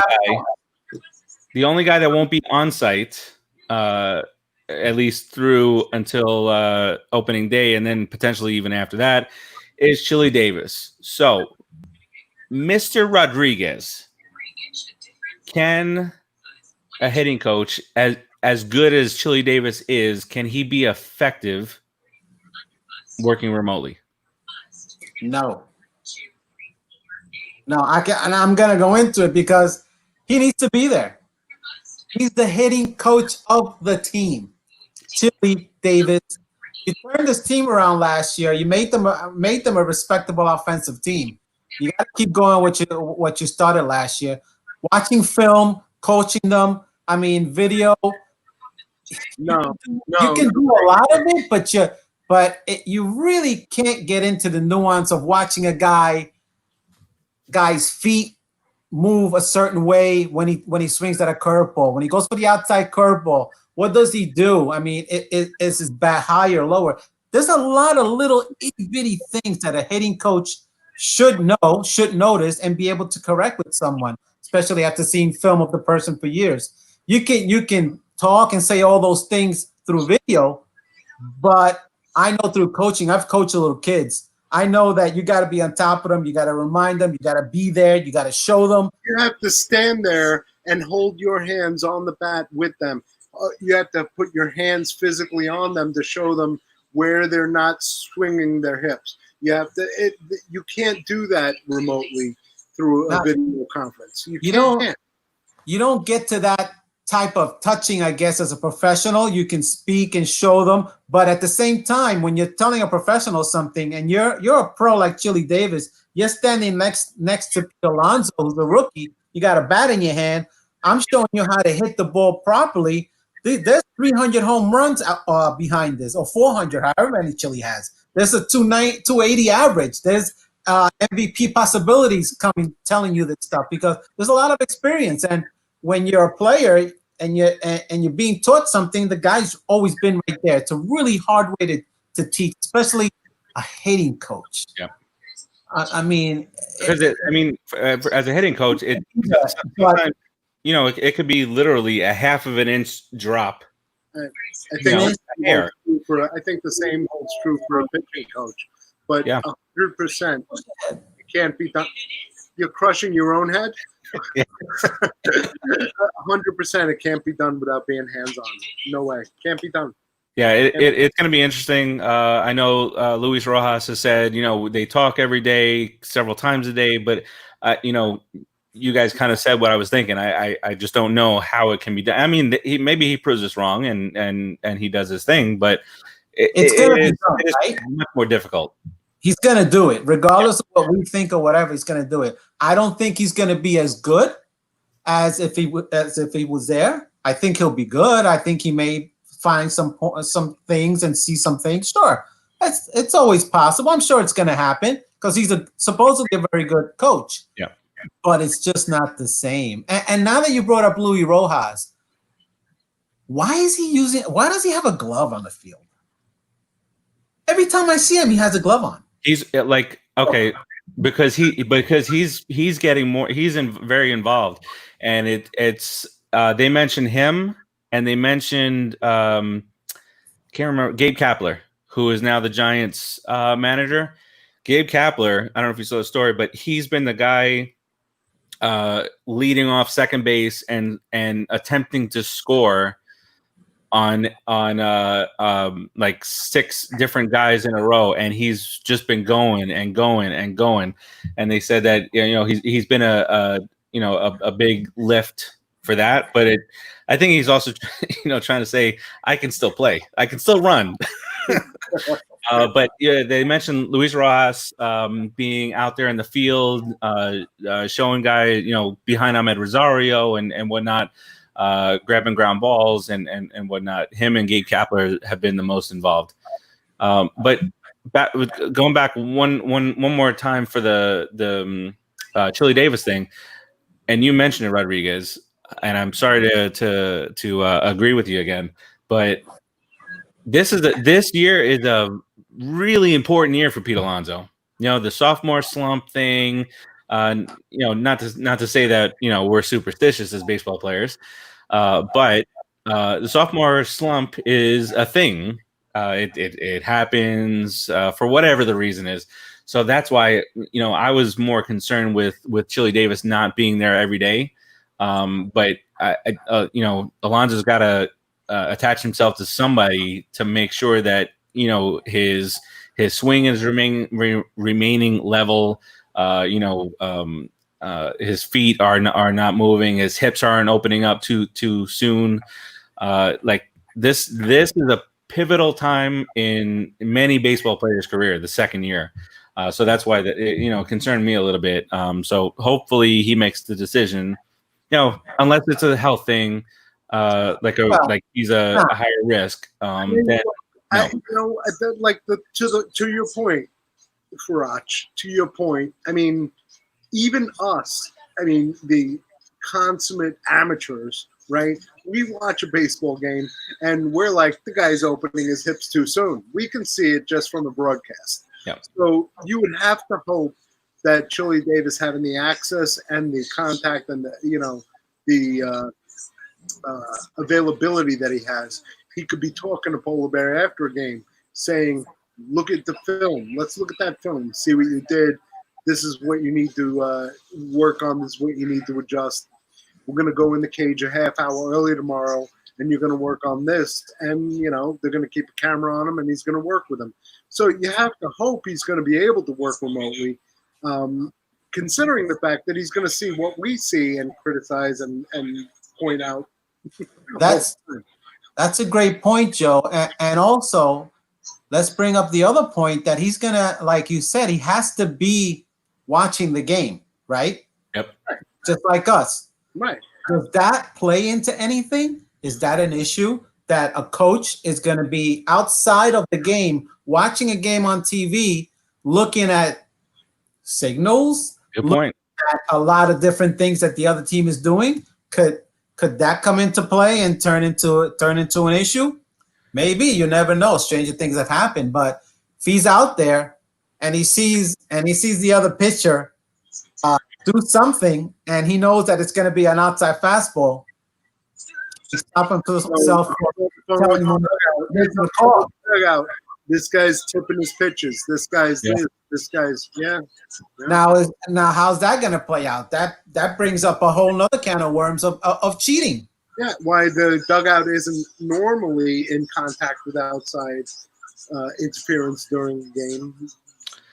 guy that won't be on site, at least through until opening day, and then potentially even after that, is Chili Davis. So, Mr. Rodriguez, can a hitting coach, as good as Chili Davis is, can he be effective working remotely? No, I can, and I'm gonna go into it because he needs to be there. He's the hitting coach of the team. Chili Davis, you turned this team around last year. You made them a respectable offensive team. You got to keep going what you started last year. Watching film, coaching them. I mean, video. You can do a lot of it, but you really can't get into the nuance of watching a guy's feet move a certain way when he swings at a curveball. When he goes for the outside curveball, what does he do? I mean, is his bat higher or lower? There's a lot of little itty-bitty things that a hitting coach should notice, and be able to correct with someone, especially after seeing film of the person for years. You can talk and say all those things through video, but I know through coaching, I've coached little kids. I know that you got to be on top of them. You got to remind them. You got to be there. You got to show them. You have to stand there and hold your hands on the bat with them. You have to put your hands physically on them to show them where they're not swinging their hips. You have to. You can't do that remotely through a video conference. You don't get to that type of touching, I guess, as a professional. You can speak and show them, but at the same time, when you're telling a professional something and you're a pro like Chili Davis, you're standing next to Alonso, who's a rookie. You got a bat in your hand. I'm showing you how to hit the ball properly. There's 300 home runs behind this, or 400, however many Chili has. There's a 280 average. There's MVP possibilities telling you this stuff, because there's a lot of experience. And when you're a player and you're being taught something, the guy's always been right there. It's a really hard way to teach, especially a hitting coach. Yeah. I mean, because as a hitting coach, sometimes, it could be literally a half of an inch drop. I think the same holds true for a pitching coach, but 100% it can't be done. You're crushing your own head. 100% it can't be done without being hands-on. No way, can't be done. Yeah, it's going to be interesting. I know Luis Rojas has said, they talk every day, several times a day, but you guys kind of said what I was thinking. I just don't know how it can be done. I mean, maybe he proves us wrong and he does his thing, but it's much more difficult. He's going to do it, regardless of what we think or whatever. He's going to do it. I don't think he's going to be as good as if he was there. I think he'll be good. I think he may find some things and see some things. Sure, it's always possible. I'm sure it's going to happen because he's supposedly a very good coach. Yeah. but it's just not the same. And now that you brought up Luis Rojas, why does he have a glove on the field? Every time I see him, he has a glove on. He's like, okay, because he's getting more. He's very involved, and it's they mentioned him, and they mentioned can't remember, Gabe Kapler, who is now the Giants manager. Gabe Kapler, I don't know if you saw the story, but he's been the guy leading off second base and attempting to score on like 6 different guys in a row, and he's just been going and going and going. And they said that he's been a big lift for that, but I think he's also trying to say I can still play, I can still run. But yeah, they mentioned Luis Rojas being out there in the field, showing guys, behind Ahmed Rosario and whatnot, grabbing ground balls and whatnot. Him and Gabe Kapler have been the most involved. But going back one more time for the Chili Davis thing, and you mentioned it, Rodriguez, and I'm sorry to agree with you again, but this year is a really important year for Pete Alonso. The sophomore slump thing. Not to say that we're superstitious as baseball players, but the sophomore slump is a thing. It happens for whatever the reason is. So that's why I was more concerned with Chili Davis not being there every day. But Alonso's got to attach himself to somebody to make sure that his swing is remaining level. His feet are not moving. His hips aren't opening up too soon. Like this is a pivotal time in many baseball players' career, the second year. So that's why that concerned me a little bit. So hopefully he makes the decision. Unless it's a health thing, like he's a higher risk. Then, no. To your point, Farach, to your point, I mean, even us, I mean, the consummate amateurs, right? We watch a baseball game and we're like, the guy's opening his hips too soon. We can see it just from the broadcast. Yep. So you would have to hope that Chili Davis having the access and the contact and the availability that he has, he could be talking to Polar Bear after a game saying, look at the film. Let's look at that film. See what you did. This is what you need to work on. This is what you need to adjust. We're going to go in the cage a half hour early tomorrow, and you're going to work on this. And, they're going to keep a camera on him, and he's going to work with them. So you have to hope he's going to be able to work remotely, considering the fact that he's going to see what we see and criticize and point out. That's a great point, Joe. And also, let's bring up the other point that he's going to, like you said, he has to be watching the game, right? Yep. Just like us. Right. Does that play into anything? Is that an issue that a coach is going to be outside of the game, watching a game on TV, looking at signals? Good point. At a lot of different things that the other team is doing? Could that come into play and turn into an issue? Maybe. You never know. Stranger things have happened. But if he's out there and he sees the other pitcher do something, and he knows that it's going to be an outside fastball, he's stopping himself from telling him the call. This guy's tipping his pitches. This guy's this. This guy's Now how's that going to play out? That brings up a whole nother can of worms of cheating. Yeah, why the dugout isn't normally in contact with outside interference during the game.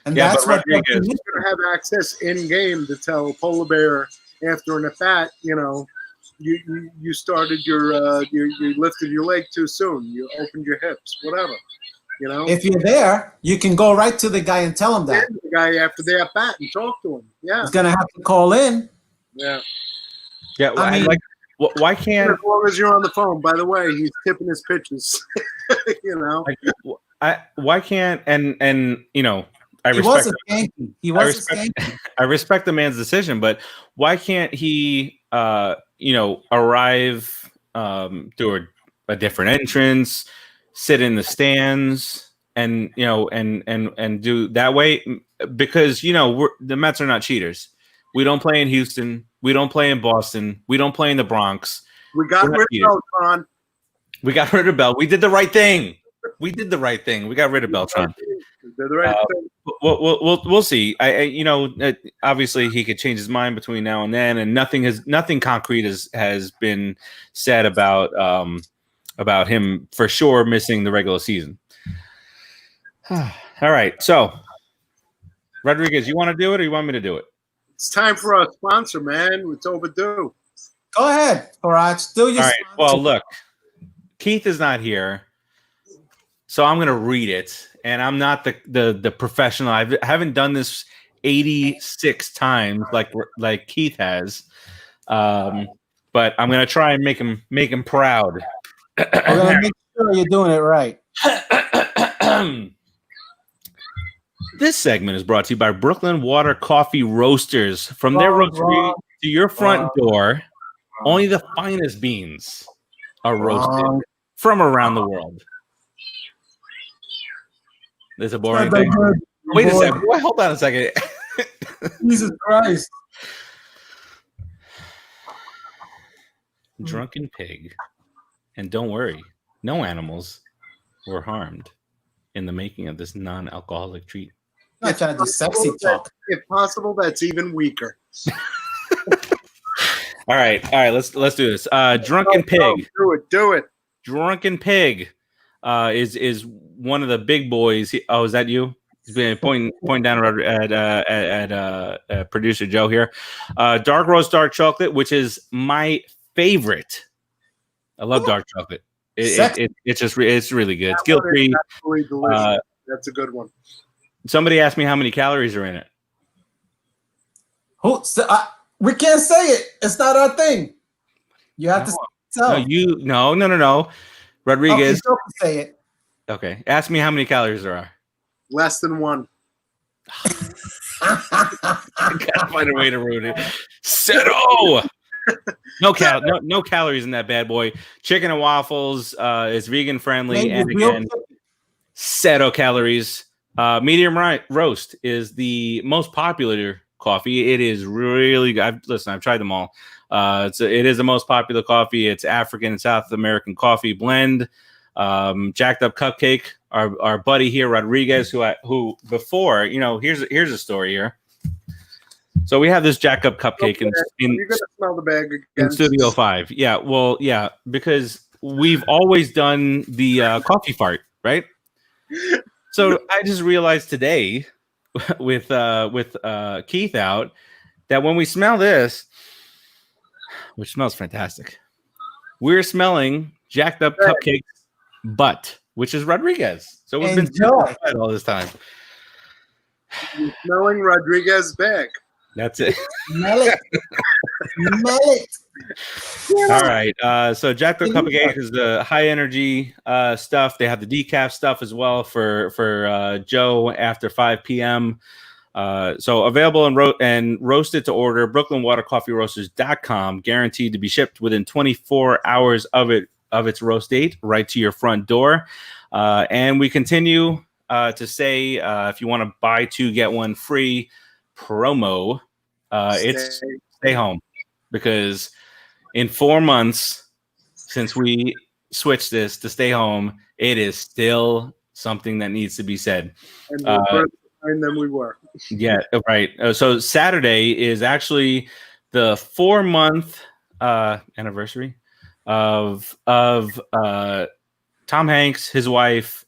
And that's what you're going to have access in game to tell Polar Bear after an at bat. You started you lifted your leg too soon. You opened your hips, whatever. If you're there, you can go right to the guy and tell him that. The guy after the at bat and talk to him. Yeah, he's gonna have to call in. Yeah. Yeah. Well, I mean, why can't? As long as you're on the phone. By the way, he's tipping his pitches. Why can't and He was a skanky. He was a skanky. I respect the man's decision, but why can't he, arrive through a different entrance, sit in the stands, and do that way? Because the Mets are not cheaters. We don't play in Houston. We don't play in Boston. We don't play in the Bronx. We got rid of Beltran. We got rid of Bell. We did the right thing. We got rid of Beltran. We'll see. Obviously he could change his mind between now and then, and nothing concrete has been said about him for sure missing the regular season. All right, so Rodriguez, you want to do it or you want me to do it? It's time for our sponsor, man. It's overdue. Go ahead, Faraj. Do your All right. sponsor. Well, look, Keith is not here, so I'm going to read it. And I'm not the professional. I haven't done this 86 times like Keith has. But I'm going to try and make him proud. We're going to make sure you're doing it right. This segment is brought to you by Brooklyn Water Coffee Roasters. From their roastery to your front door, only the finest beans are roasted from around the world. There's a boring thing. Wait a second. Hold on a second. Jesus Christ. Drunken pig. And don't worry, no animals were harmed in the making of this non-alcoholic treat. I'm not trying to do sexy talk. If possible, that's even weaker. All right. Let's do this. Drunken pig. Do it. Drunken pig is one of the big boys. Is that you? He's been pointing down at producer Joe here. Dark roast dark chocolate, which is my favorite. I love dark chocolate. It's really good. It's guilt-free. Delicious. That's a good one. Somebody asked me how many calories are in it. We can't say it. It's not our thing. You have to tell. No. Rodriguez. Okay, say it. Okay. Ask me how many calories there are. Less than one. I gotta find a way to ruin it. Settle. No calories in that bad boy. Chicken and waffles is vegan friendly, and again, zero calories. Medium roast is the most popular coffee. It is really good. I've tried them all. It is the most popular coffee. It's African and South American coffee blend. Jacked up cupcake. Our buddy here, Rodriguez, who before, here's a story here. So we have this jacked up cupcake you're gonna smell the bag again. In Studio 5. Yeah, well, yeah, because we've always done the coffee fart, right? So I just realized today with Keith out that when we smell this, which smells fantastic, we're smelling jacked up cupcakes butt, which is Rodriguez. So we've been all this time. You're smelling Rodriguez bag. That's it. Smell it. Smell it. All right. So jacked up cupcake is the high energy stuff. They have the decaf stuff as well for Joe after 5 p.m. So available and roasted to order. BrooklynWaterCoffeeRoasters.com. Guaranteed to be shipped within 24 hours of its roast date right to your front door. And we continue to say if you want to buy two get one free promo, it's stay home, because in 4 months since we switched this to stay home, it is still something that needs to be said. And we're further behind than we were. Yeah, right. So Saturday is actually the 4-month anniversary of Tom Hanks, his wife,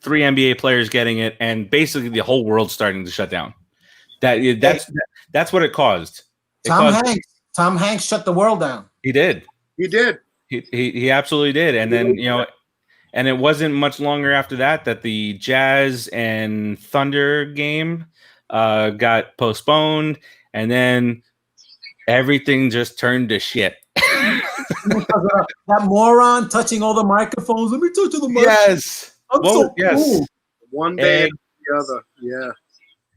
3 NBA players getting it, and basically the whole world starting to shut down. That's what it caused. Tom Hanks shut the world down. He did. He absolutely did. And then, and it wasn't much longer after that the Jazz and Thunder game got postponed, and then everything just turned to shit. That moron touching all the microphones. Let me touch the microphone. Yes. Cool. One day after the other. Yeah.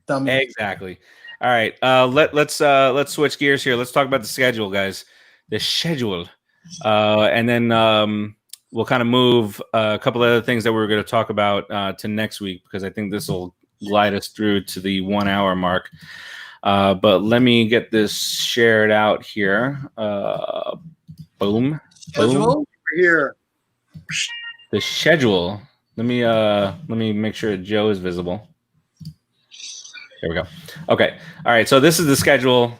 dummy. Exactly. All right. Let's switch gears here. Let's talk about the schedule, guys. The schedule. And then we'll kind of move a couple of other things that we were going to talk about to next week, because I think this will glide us through to the 1 hour mark. But let me get this shared out here. Boom. Schedule? Boom. Here. The schedule. Let me make sure Joe is visible. There we go. Okay. All right. So this is the schedule.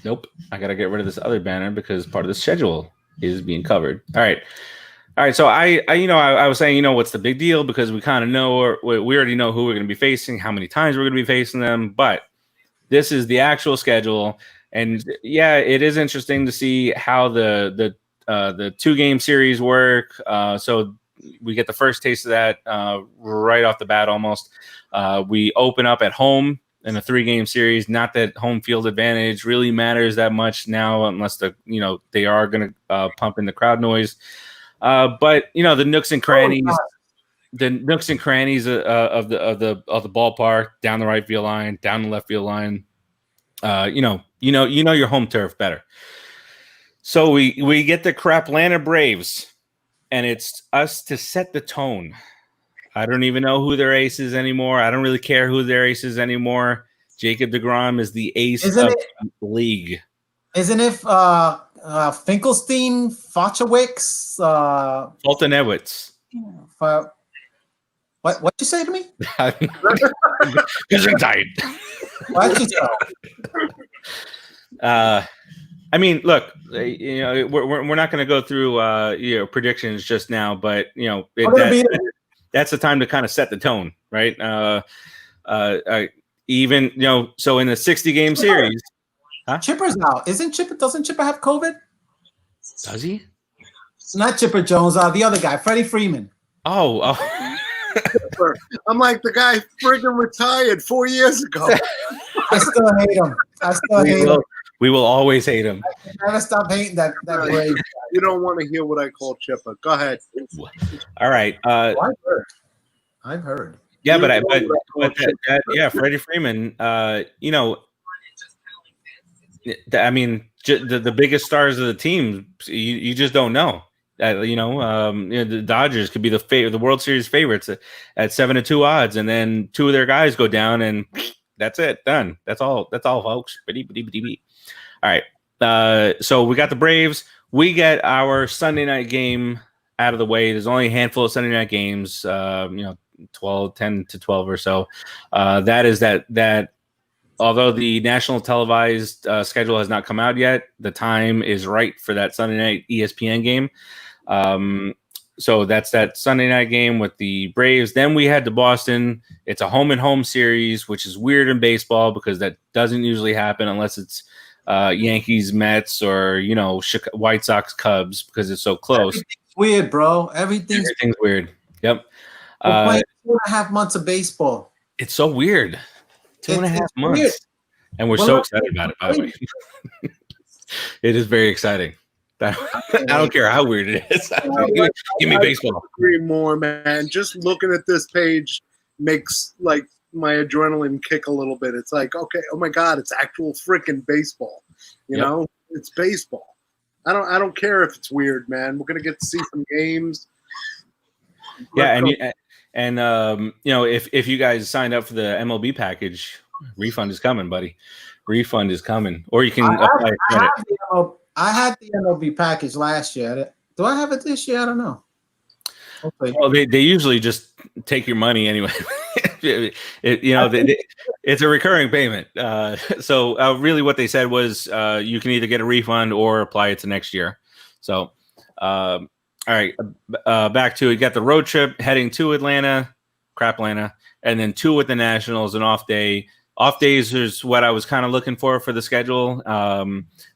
Nope. I got to get rid of this other banner because part of the schedule is being covered. All right. All right. So I was saying, what's the big deal? Because we kind of know, or we already know who we're going to be facing, how many times we're going to be facing them. But this is the actual schedule. And yeah, it is interesting to see how the 2-game series work. So we get the first taste of that right off the bat almost. We open up at home in a 3-game series. Not that home field advantage really matters that much now, unless they are going to pump in the crowd noise. But the nooks and crannies, of the ballpark, down the right field line, down the left field line. You know your home turf better. So we get the Craplana Braves, and it's us to set the tone. I don't even know who their ace is anymore. I don't really care who their ace is anymore. Jacob deGrom is the ace of the league. Isn't it Finkelstein, Fachowicz, Fulton-Ewitz? What'd you say to me? Because I'm tired. What'd you say? I mean, look, we're not going to go through predictions just now, but that's the time to kind of set the tone, right? Even so in the 60-game series, Chipper's out. Doesn't Chipper have COVID? Does he? It's not Chipper Jones. The other guy, Freddie Freeman. Oh. I'm like, the guy friggin' retired 4 years ago. I still hate him. We will always hate him. I can never stop hating that Brave. You don't want to hear what I call Chipper. Go ahead. All right. I've heard. Yeah, Freddie Freeman. I mean, the biggest stars of the team, you just don't know. The Dodgers could be the World Series favorites at 7-2 odds, and then 2 of their guys go down, and that's it, done. That's all, folks. All right. So we got the Braves. We get our Sunday night game out of the way. There's only a handful of Sunday night games. 10 to 12 or so. That is that. Although the national televised schedule has not come out yet, the time is right for that Sunday night ESPN game. So that's that Sunday night game with the Braves. Then we head to Boston. It's a home and home series, which is weird in baseball because that doesn't usually happen unless it's Yankees, Mets, or White Sox, Cubs, because it's so close. Everything's weird, bro. Everything's weird. Yep. We're playing 2.5 months of baseball. It's so weird. 2.5 months. Weird. And we're so excited about it, by the way. It is very exciting. I don't care how weird it is. Give me baseball. Agree more, man. Just looking at this page makes like my adrenaline kick a little bit. It's like, okay, oh my God, it's actual freaking baseball. You know, it's baseball. I don't care if it's weird, man. We're gonna get to see some games. Yeah, and if you guys signed up for the MLB package, refund is coming, buddy. Refund is coming, or you can apply credit. I had the MLB package last year. Do I have it this year? I don't know. Okay. Well, they usually just take your money anyway. It's a recurring payment. So really what they said was you can either get a refund or apply it to next year. So, all right, back to it. You got the road trip heading to Craplana, and then 2 with the Nationals, an off day. Off days is what I was kind of looking for the schedule.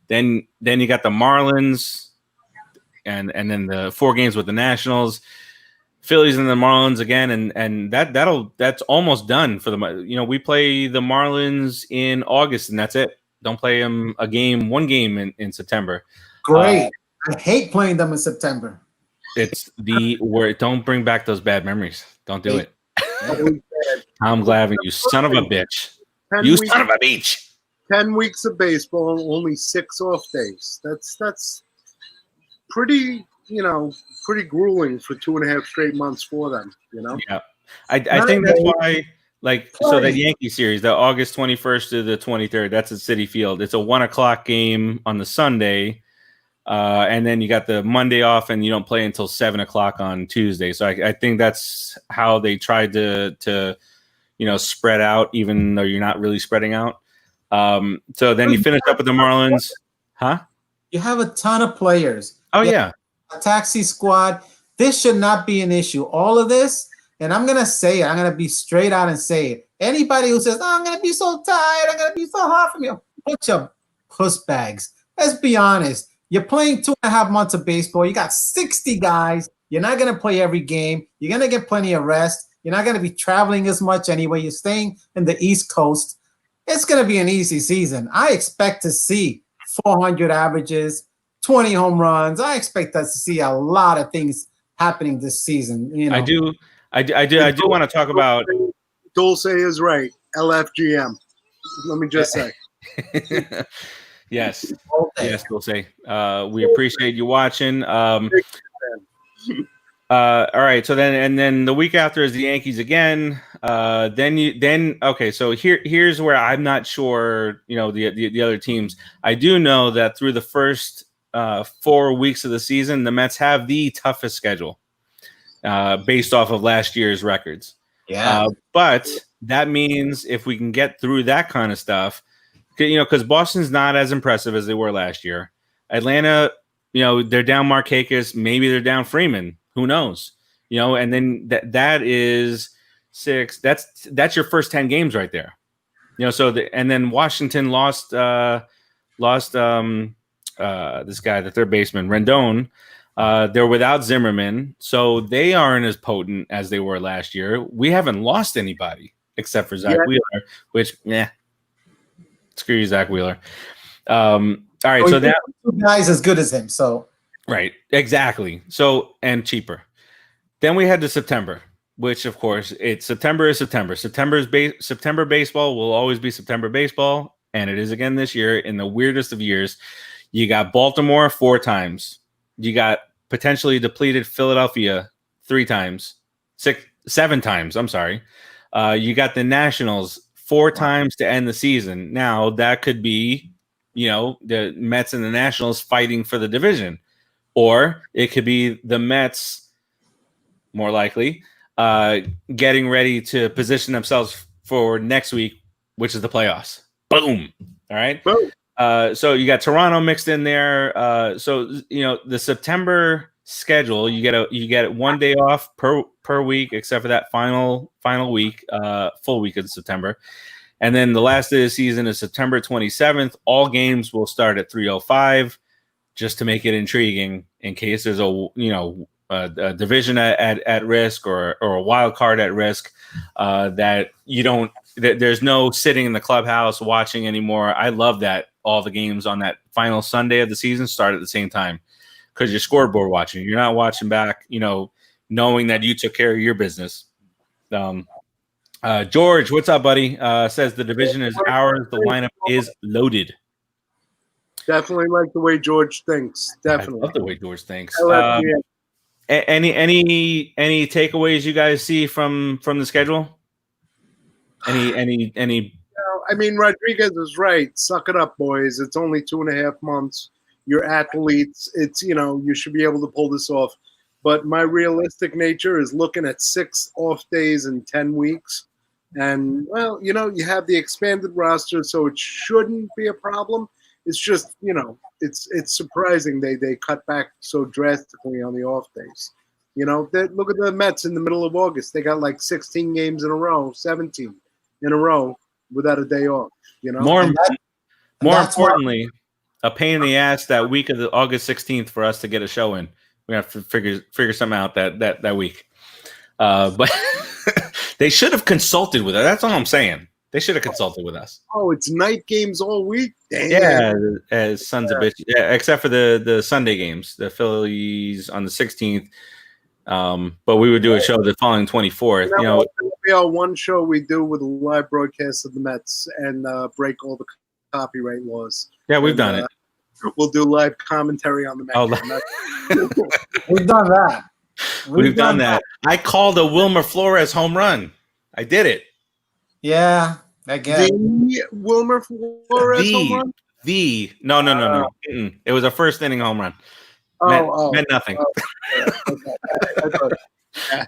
Then you got the Marlins, and then the 4 games with the Nationals, Phillies and the Marlins again, and that's almost done for the. We play the Marlins in August, and that's it. Don't play them one game in September. Great. I hate playing them in September. It's the word. Don't bring back those bad memories. Don't do it. Tom Glavine, you son of a bitch. 10 You weeks, son of a bitch. 10 weeks of baseball, only 6 off days. That's pretty, pretty grueling for 2.5 straight months for them, Yeah. I think that's why, so that Yankee series, the August 21st to the 23rd, that's at Citi Field. It's a 1:00 game on the Sunday. And then you got the Monday off, and you don't play until 7:00 on Tuesday. So I think that's how they tried to spread out, even though you're not really spreading out. So then you finish up with the Marlins, huh? You have a ton of players. Oh yeah, a taxi squad. This should not be an issue. All of this, and I'm gonna say it. I'm gonna be straight out and say it. Anybody who says, "Oh, I'm gonna be so tired. I'm gonna be so hard for me," bunch of puss bags. Let's be honest. You're playing 2.5 months of baseball. You got 60 guys. You're not going to play every game. You're going to get plenty of rest. You're not going to be traveling as much anyway. You're staying in the East Coast. It's going to be an easy season. I expect to see 400 averages, 20 home runs. I expect us to see a lot of things happening this season. I do want to talk about. Dulce is right. LFGM. Let me just say. Yes, Dulce. We appreciate you watching. All right. So then the week after is the Yankees again. Okay. So here's where I'm not sure. The other teams. I do know that through the first 4 weeks of the season, the Mets have the toughest schedule, based off of last year's records. Yeah. But that means if we can get through that kind of stuff. Because Boston's not as impressive as they were last year. Atlanta, they're down Markakis. Maybe they're down Freeman. Who knows? And then that is 6. That's your first 10 games right there. And then Washington lost this guy, the third baseman, Rendon. They're without Zimmerman, so they aren't as potent as they were last year. We haven't lost anybody except for Zach Wheeler, which, screw you, Zach Wheeler. All right, so that 2 guys as good as him. So right, exactly. So and cheaper. Then we head to September, which of course September is September. September baseball will always be September baseball, and it is again this year in the weirdest of years. You got Baltimore 4 times. You got potentially depleted Philadelphia 3 times, 7 times. I'm sorry. You got the Nationals 4 times to end the season. Now that could be, the Mets and the Nationals fighting for the division, or it could be the Mets, more likely, getting ready to position themselves for next week, which is the playoffs. Boom. All right. Boom. So you got Toronto mixed in there. So the September schedule, you get 1 day off per week, except for that final week, full week of September. And then the last day of the season is September 27th. All games will start at 3:05, just to make it intriguing in case there's a division at risk or a wild card at risk, that there's no sitting in the clubhouse watching anymore. I love that all the games on that final Sunday of the season start at the same time, because you're scoreboard watching. You're not watching back, knowing that you took care of your business. George, what's up, buddy? Says the division is ours. The lineup is loaded. Definitely like the way George thinks. Definitely. I love the way George thinks. LFGM. Any takeaways you guys see from the schedule? Any? Rodriguez is right. Suck it up, boys. It's only 2.5 months. You're athletes. It's you should be able to pull this off. But my realistic nature is looking at 6 off days in 10 weeks. And, you have the expanded roster, so it shouldn't be a problem. It's just, it's surprising they cut back so drastically on the off days. Look at the Mets in the middle of August. They got like 16 games in a row, 17 in a row without a day off. More importantly, a pain in the ass that week of the August 16th for us to get a show in. We have to figure something out that week. But they should have consulted with us. That's all I'm saying. They should have consulted with us. Oh, it's night games all week? Damn. Yeah, as sons of bitches. Yeah, except for the Sunday games. The Phillies on the 16th. But we would do a show the following 24th. You know, it'll be our one show we do with a live broadcast of the Mets and break all the copyright laws. Yeah, we've done it. We'll do live commentary on the Mets. We've done that. We've done that. I called a Wilmer Flores home run. I did it. Yeah, I guess. The Wilmer Flores home run? No. It was a first inning home run. Meant nothing.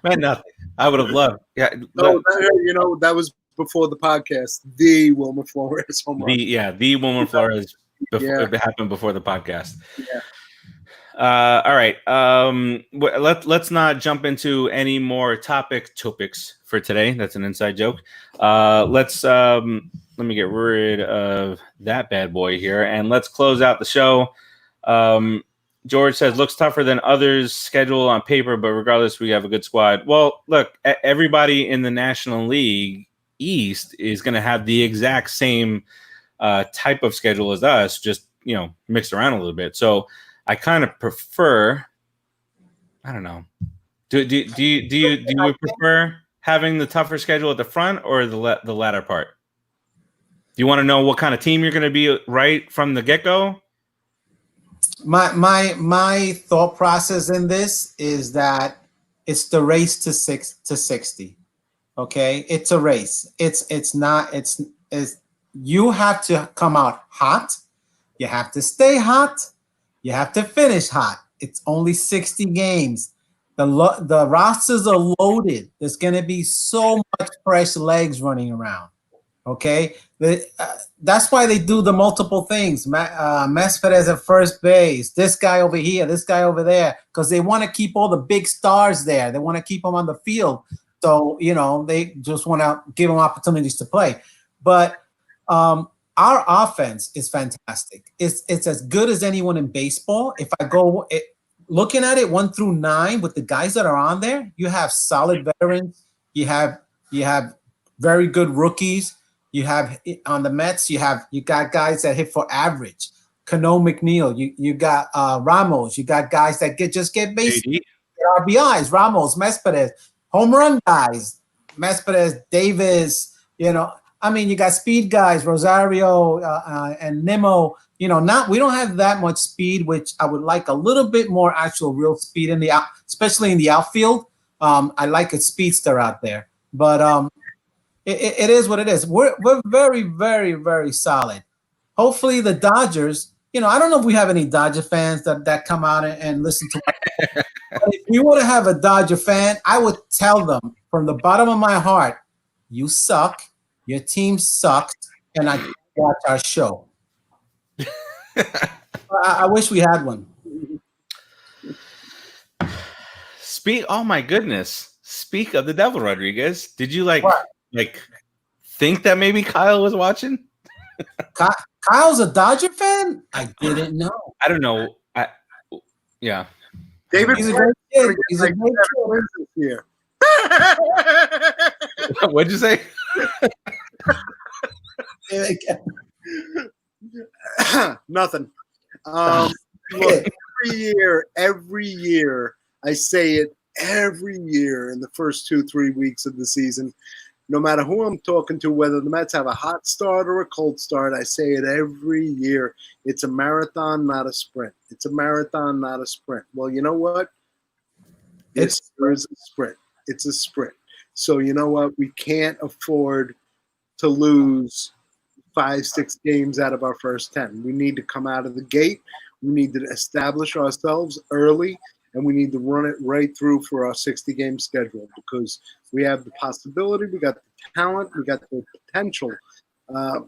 Meant nothing. I would have loved. Yeah. That was before the podcast. The Wilmer Flores home run. The Wilmer Flores. It happened before the podcast. Yeah. All right. Let's not jump into any more topics for today. That's an inside joke. Let me get rid of that bad boy here, and let's close out the show. George says, looks tougher than others' schedule on paper, but regardless, we have a good squad. Well, look, everybody in the National League East is going to have the exact same type of schedule as us, just, mixed around a little bit. So I kind of prefer, I don't know. Do you prefer having the tougher schedule at the front or the latter part? Do you want to know what kind of team you're going to be right from the get-go? My thought process in this is that it's the race to 60. Okay, it's a race. It's you have to come out hot. You have to stay hot. You have to finish hot. It's only 60 games. The rosters are loaded. There's going to be so much fresh legs running around. Okay, that's why they do the multiple things. Cespedes at first base, this guy over here, this guy over there, because they want to keep all the big stars there. They want to keep them on the field. So, they just want to give them opportunities to play. But our offense is fantastic. It's as good as anyone in baseball. If I go looking at it 1 through 9 with the guys that are on there, you have solid veterans. You have very good rookies. You have on the Mets, you got guys that hit for average. Cano McNeil, you got Ramos, you got guys that get base RBIs, Ramos, Cespedes, home run guys, Cespedes, Davis, you got speed guys, Rosario and Nimmo. We don't have that much speed, which I would like a little bit more actual real speed especially in the outfield. I like a speedster out there, but it is what it is. We're very, very, very solid. Hopefully the Dodgers, I don't know if we have any Dodger fans that come out and listen to us. But if you were to have a Dodger fan, I would tell them from the bottom of my heart, you suck, your team sucks, and I watch our show. I wish we had one. Oh my goodness. Speak of the Devil, Rodriguez. Did you think that maybe Kyle was watching? Kyle's a Dodger fan? I didn't know. I don't know. Yeah. David, he's a great kid. He's a great kid. What'd you say? Nothing. Look, every year, I say it every year in the first 2-3 weeks of the season. No matter who I'm talking to, whether the Mets have a hot start or a cold start, I say it every year. It's a marathon, not a sprint. It's a marathon, not a sprint. Well, you know what? This is a sprint. It's a sprint. So you know what? We can't afford to lose 5-6 games out of our first 10. We need to come out of the gate. We need to establish ourselves early, and we need to run it right through for our 60-game schedule because we have the possibility, we got the talent, we got the potential,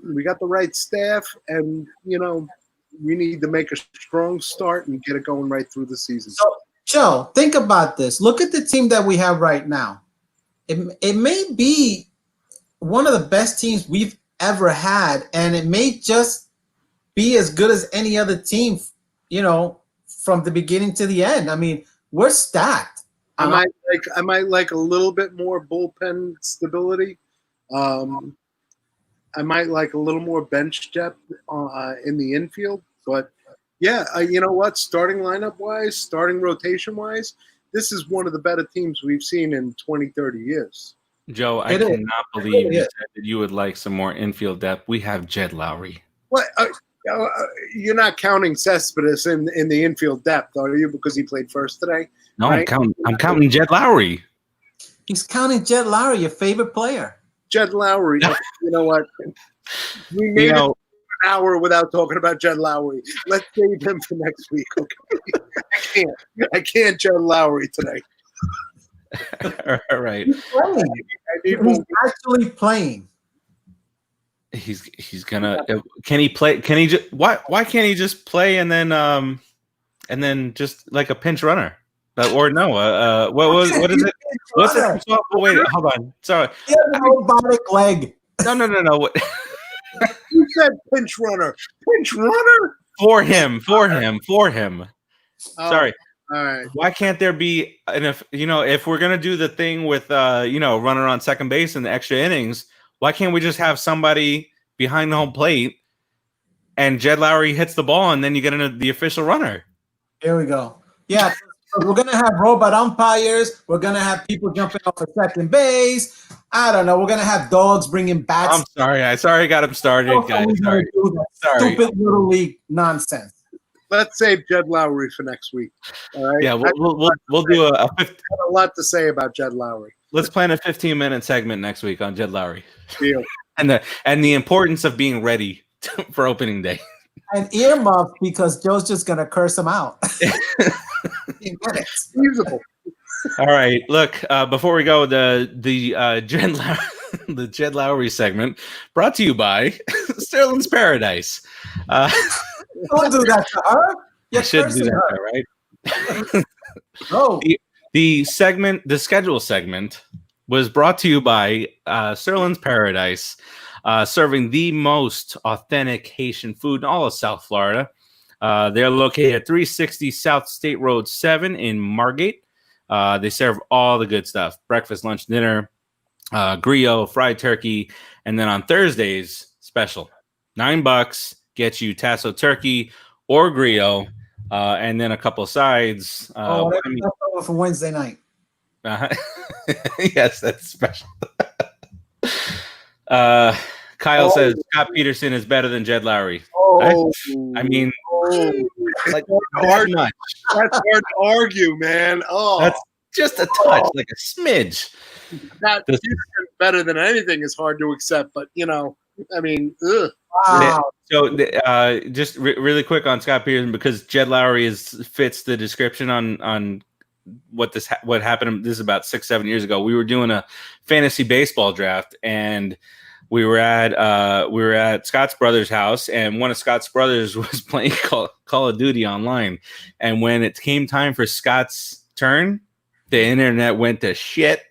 we got the right staff, and, we need to make a strong start and get it going right through the season. So, Joe, think about this. Look at the team that we have right now. It may be one of the best teams we've ever had, and it may just be as good as any other team, from the beginning to the end. I mean, we're stacked. I might like a little bit more bullpen stability. I might like a little more bench depth in the infield. But, yeah, you know what? Starting lineup-wise, starting rotation-wise, this is one of the better teams we've seen in 20, 30 years. Joe, I cannot believe you said that you would like some more infield depth. We have Jed Lowry. What? You're not counting Cespedes in the infield depth, are you? Because he played first today. No, right? I'm counting Jed Lowry. He's counting Jed Lowry, your favorite player. Jed Lowry. You know what? We made it an hour without talking about Jed Lowry. Let's save him for next week. Okay? I can't Jed Lowry today. All right. He's actually playing. He's gonna. Can he play? Can he just? Why can't he just play and then just like a pinch runner? Or no? What is it? What's it? Oh, wait, hold on. Sorry. He has a robotic leg. No. What? You said pinch runner. Pinch runner For him. Sorry. All right. Why can't there be? And if we're gonna do the thing with runner on second base in the extra innings, why can't we just have somebody behind the home plate and Jed Lowry hits the ball and then you get into the official runner? Here we go. Yeah, we're gonna have robot umpires. We're gonna have people jumping off of second base. I don't know. We're gonna have dogs bringing bats. I'm sorry. I got him started, guys. Sorry. Stupid little league nonsense. Let's save Jed Lowry for next week. All right. Yeah, we'll do I have a lot to say about Jed Lowry. Let's plan a 15-minute segment next week on Jed Lowry. Deal. and the importance of being ready for opening day. And earmuffs because Joe's just gonna curse him out. Feasible. All right. Look, before we go, the Jed Lowry segment brought to you by Sterling's Paradise. Don't do that to her. I should do that, right? No. The schedule segment was brought to you by Sterling's Paradise, serving the most authentic Haitian food in all of South Florida. They're located at 360 South State Road 7 in Margate. They serve all the good stuff: breakfast, lunch, dinner, griot, fried turkey, and then on Thursdays, special $9 gets you tasso turkey or griot, and then a couple of sides. For Wednesday night. Yes, that's special. Kyle says Scott Peterson is better than Jed Lowry. I mean, like hard. That's hard to argue, man. That's just a touch, like a smidge. Not better than anything is hard to accept, but I mean, ugh. Wow. So, just really quick on Scott Peterson, because Jed Lowry fits the description on what happened. This is about 6-7 years ago. We were doing a fantasy baseball draft, and we were at Scott's brother's house, and one of Scott's brothers was playing Call of Duty online. And when it came time for Scott's turn, the internet went to shit.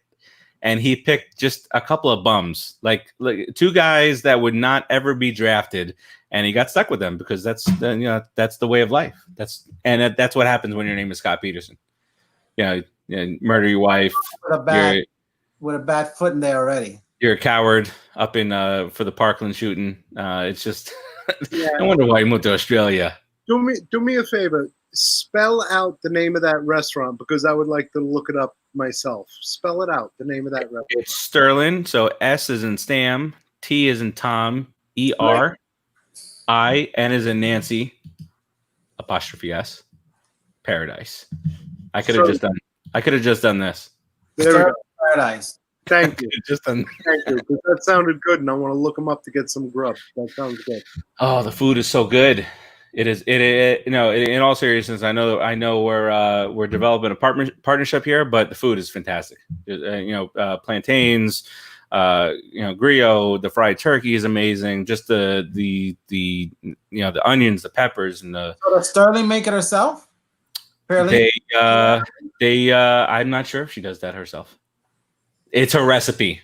And he picked just a couple of bums, like two guys that would not ever be drafted, and he got stuck with them because that's the way of life. That's what happens when your name is Scott Peterson. Murder your wife with a bad foot in there already. You're a coward up in for the Parkland shooting. It's just no wonder why he moved to Australia. Do me a favor. Spell out the name of that restaurant because I would like to look it up myself. Spell it out, the name of that restaurant. It's Sterling. So S is in Stam, T is in Tom, ER, I, N is in Nancy, apostrophe S, Paradise. I could have just done this. There we go. Paradise. Thank you. Thank you. That sounded good, and I want to look them up to get some grub. That sounds good. Oh, the food is so good. It is. In all seriousness, I know we're developing a partnership here, but the food is fantastic. Plantains, griot, the fried turkey is amazing. Just the onions, the peppers, and the. So does Sterling make it herself? They I'm not sure if she does that herself. It's a recipe.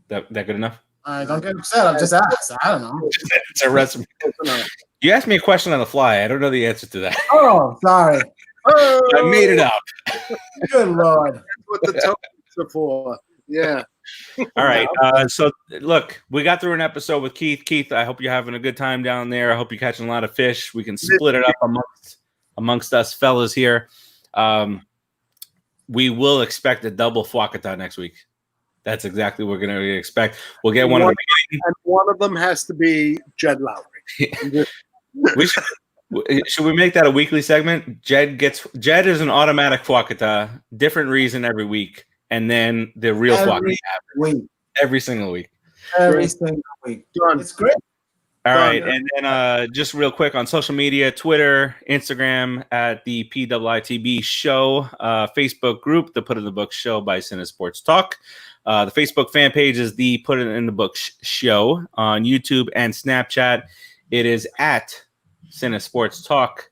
That good enough? Don't get upset. I just asked. I don't know. It's a recipe. You asked me a question on the fly. I don't know the answer to that. Oh, sorry. I made it up. Good Lord. That's what the tokens are for. Yeah. All right. So, look, we got through an episode with Keith. Keith, I hope you're having a good time down there. I hope you're catching a lot of fish. We can split it up amongst us fellas here. We will expect a double Fuakata next week. That's exactly what we're going to expect. We'll get one of the beginning. And one of them has to be Jed Lowry. Should we make that a weekly segment? Jed is an automatic Fuakata, different reason every week, and then the real Fuakata every single week. Every single week. Done. It's great. All right, and then just real quick on social media, Twitter, Instagram at the PWITB Show, Facebook group, the Put in the Book Show by Cine Sports Talk. The Facebook fan page is the Put It in the Book Show. On YouTube and Snapchat, it is at Cine Sports Talk.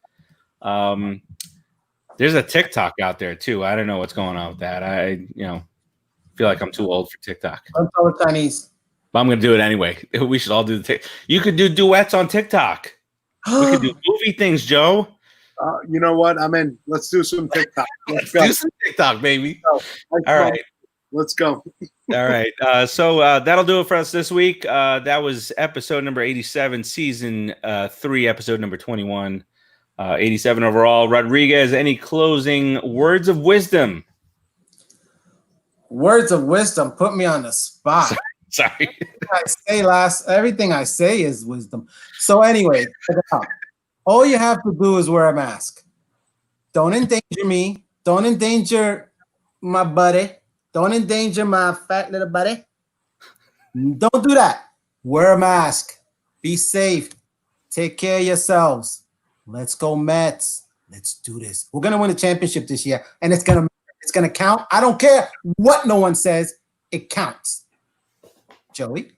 There's a TikTok out there too. I don't know what's going on with that. I feel like I'm too old for TikTok. I'm so Chinese. But I'm going to do it anyway. We should all do the TikTok. You could do duets on TikTok. We could do movie things, Joe. You know what? I'm in. Let's do some TikTok. Let's do some TikTok, baby. All right. Let's go. All right. So that'll do it for us this week. That was episode number 87, season 3, episode number 21. 87 overall. Rodriguez, any closing words of wisdom? Words of wisdom put me on the spot. Sorry. Everything I say is wisdom. So anyway, check it out. All you have to do is wear a mask. Don't endanger me. Don't endanger my buddy. Don't endanger my fat little buddy. Don't do that. Wear a mask. Be safe. Take care of yourselves. Let's go Mets. Let's do this. We're gonna win a championship this year, and it's gonna count. I don't care what no one says. It counts. Joey?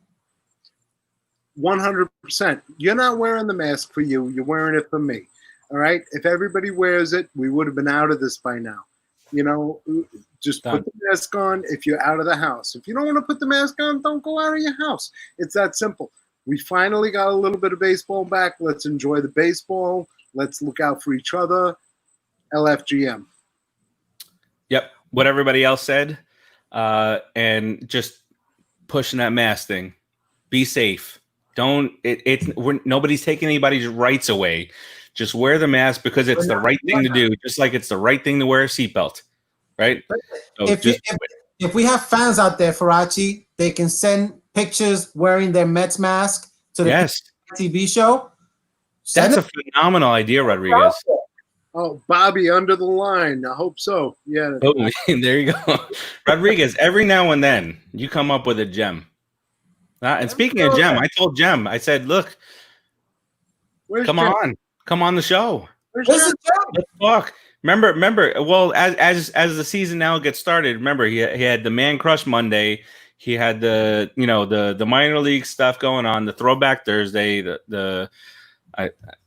100%. You're not wearing the mask for you. You're wearing it for me. All right? If everybody wears it, we would have been out of this by now. Just put the mask on if you're out of the house. If you don't want to put the mask on, don't go out of your house. It's that simple. We finally got a little bit of baseball back. Let's enjoy the baseball. Let's look out for each other. LFGM. Yep. What everybody else said. And just pushing that mask thing. Be safe. Nobody's taking anybody's rights away. Just wear the mask because it's the right thing to do, just like it's the right thing to wear a seatbelt. Right? So if we have fans out there, Farachi, they can send pictures wearing their Mets mask to the TV show. That's a phenomenal idea, Rodriguez. Oh, Bobby under the line. I hope so. Yeah. Oh, there you go. Rodriguez, every now and then you come up with a gem. And speaking of gem, I told Jem, I said, look, come on the show. Let's talk. Remember, well, as the season now gets started, remember he had the Man Crush Monday. He had the minor league stuff going on, the Throwback Thursday, the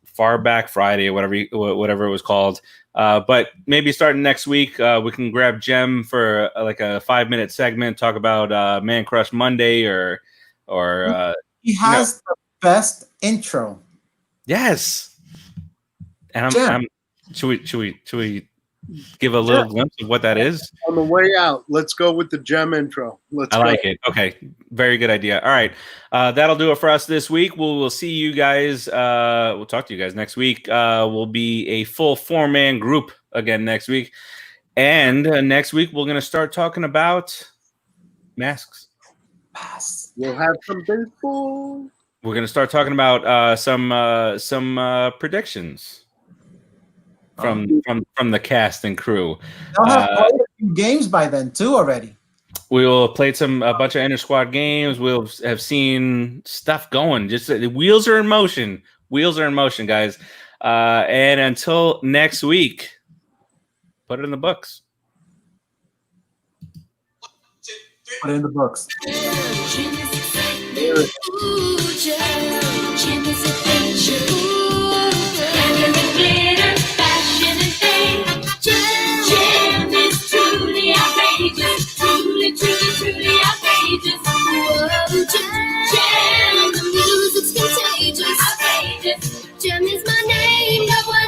Far Back Friday, or whatever it was called. But maybe starting next week, we can grab Jem for like a 5-minute segment, talk about Man Crush Monday or he has the best intro. Yes. And should we give a little glimpse of what that is? On the way out, let's go with the Gem intro. I like it. Okay. Very good idea. All right. That'll do it for us this week. We'll see you guys. We'll talk to you guys next week. We'll be a full 4-man group again next week. And next week, we're going to start talking about masks. We'll have some baseball. We're going to start talking about some predictions from the cast and crew. They'll have played a few games by then too already. We will have played a bunch of inter-squad games. We'll have seen stuff going. Just the wheels are in motion. Wheels are in motion, guys. And until next week, put it in the books. Put it in the books.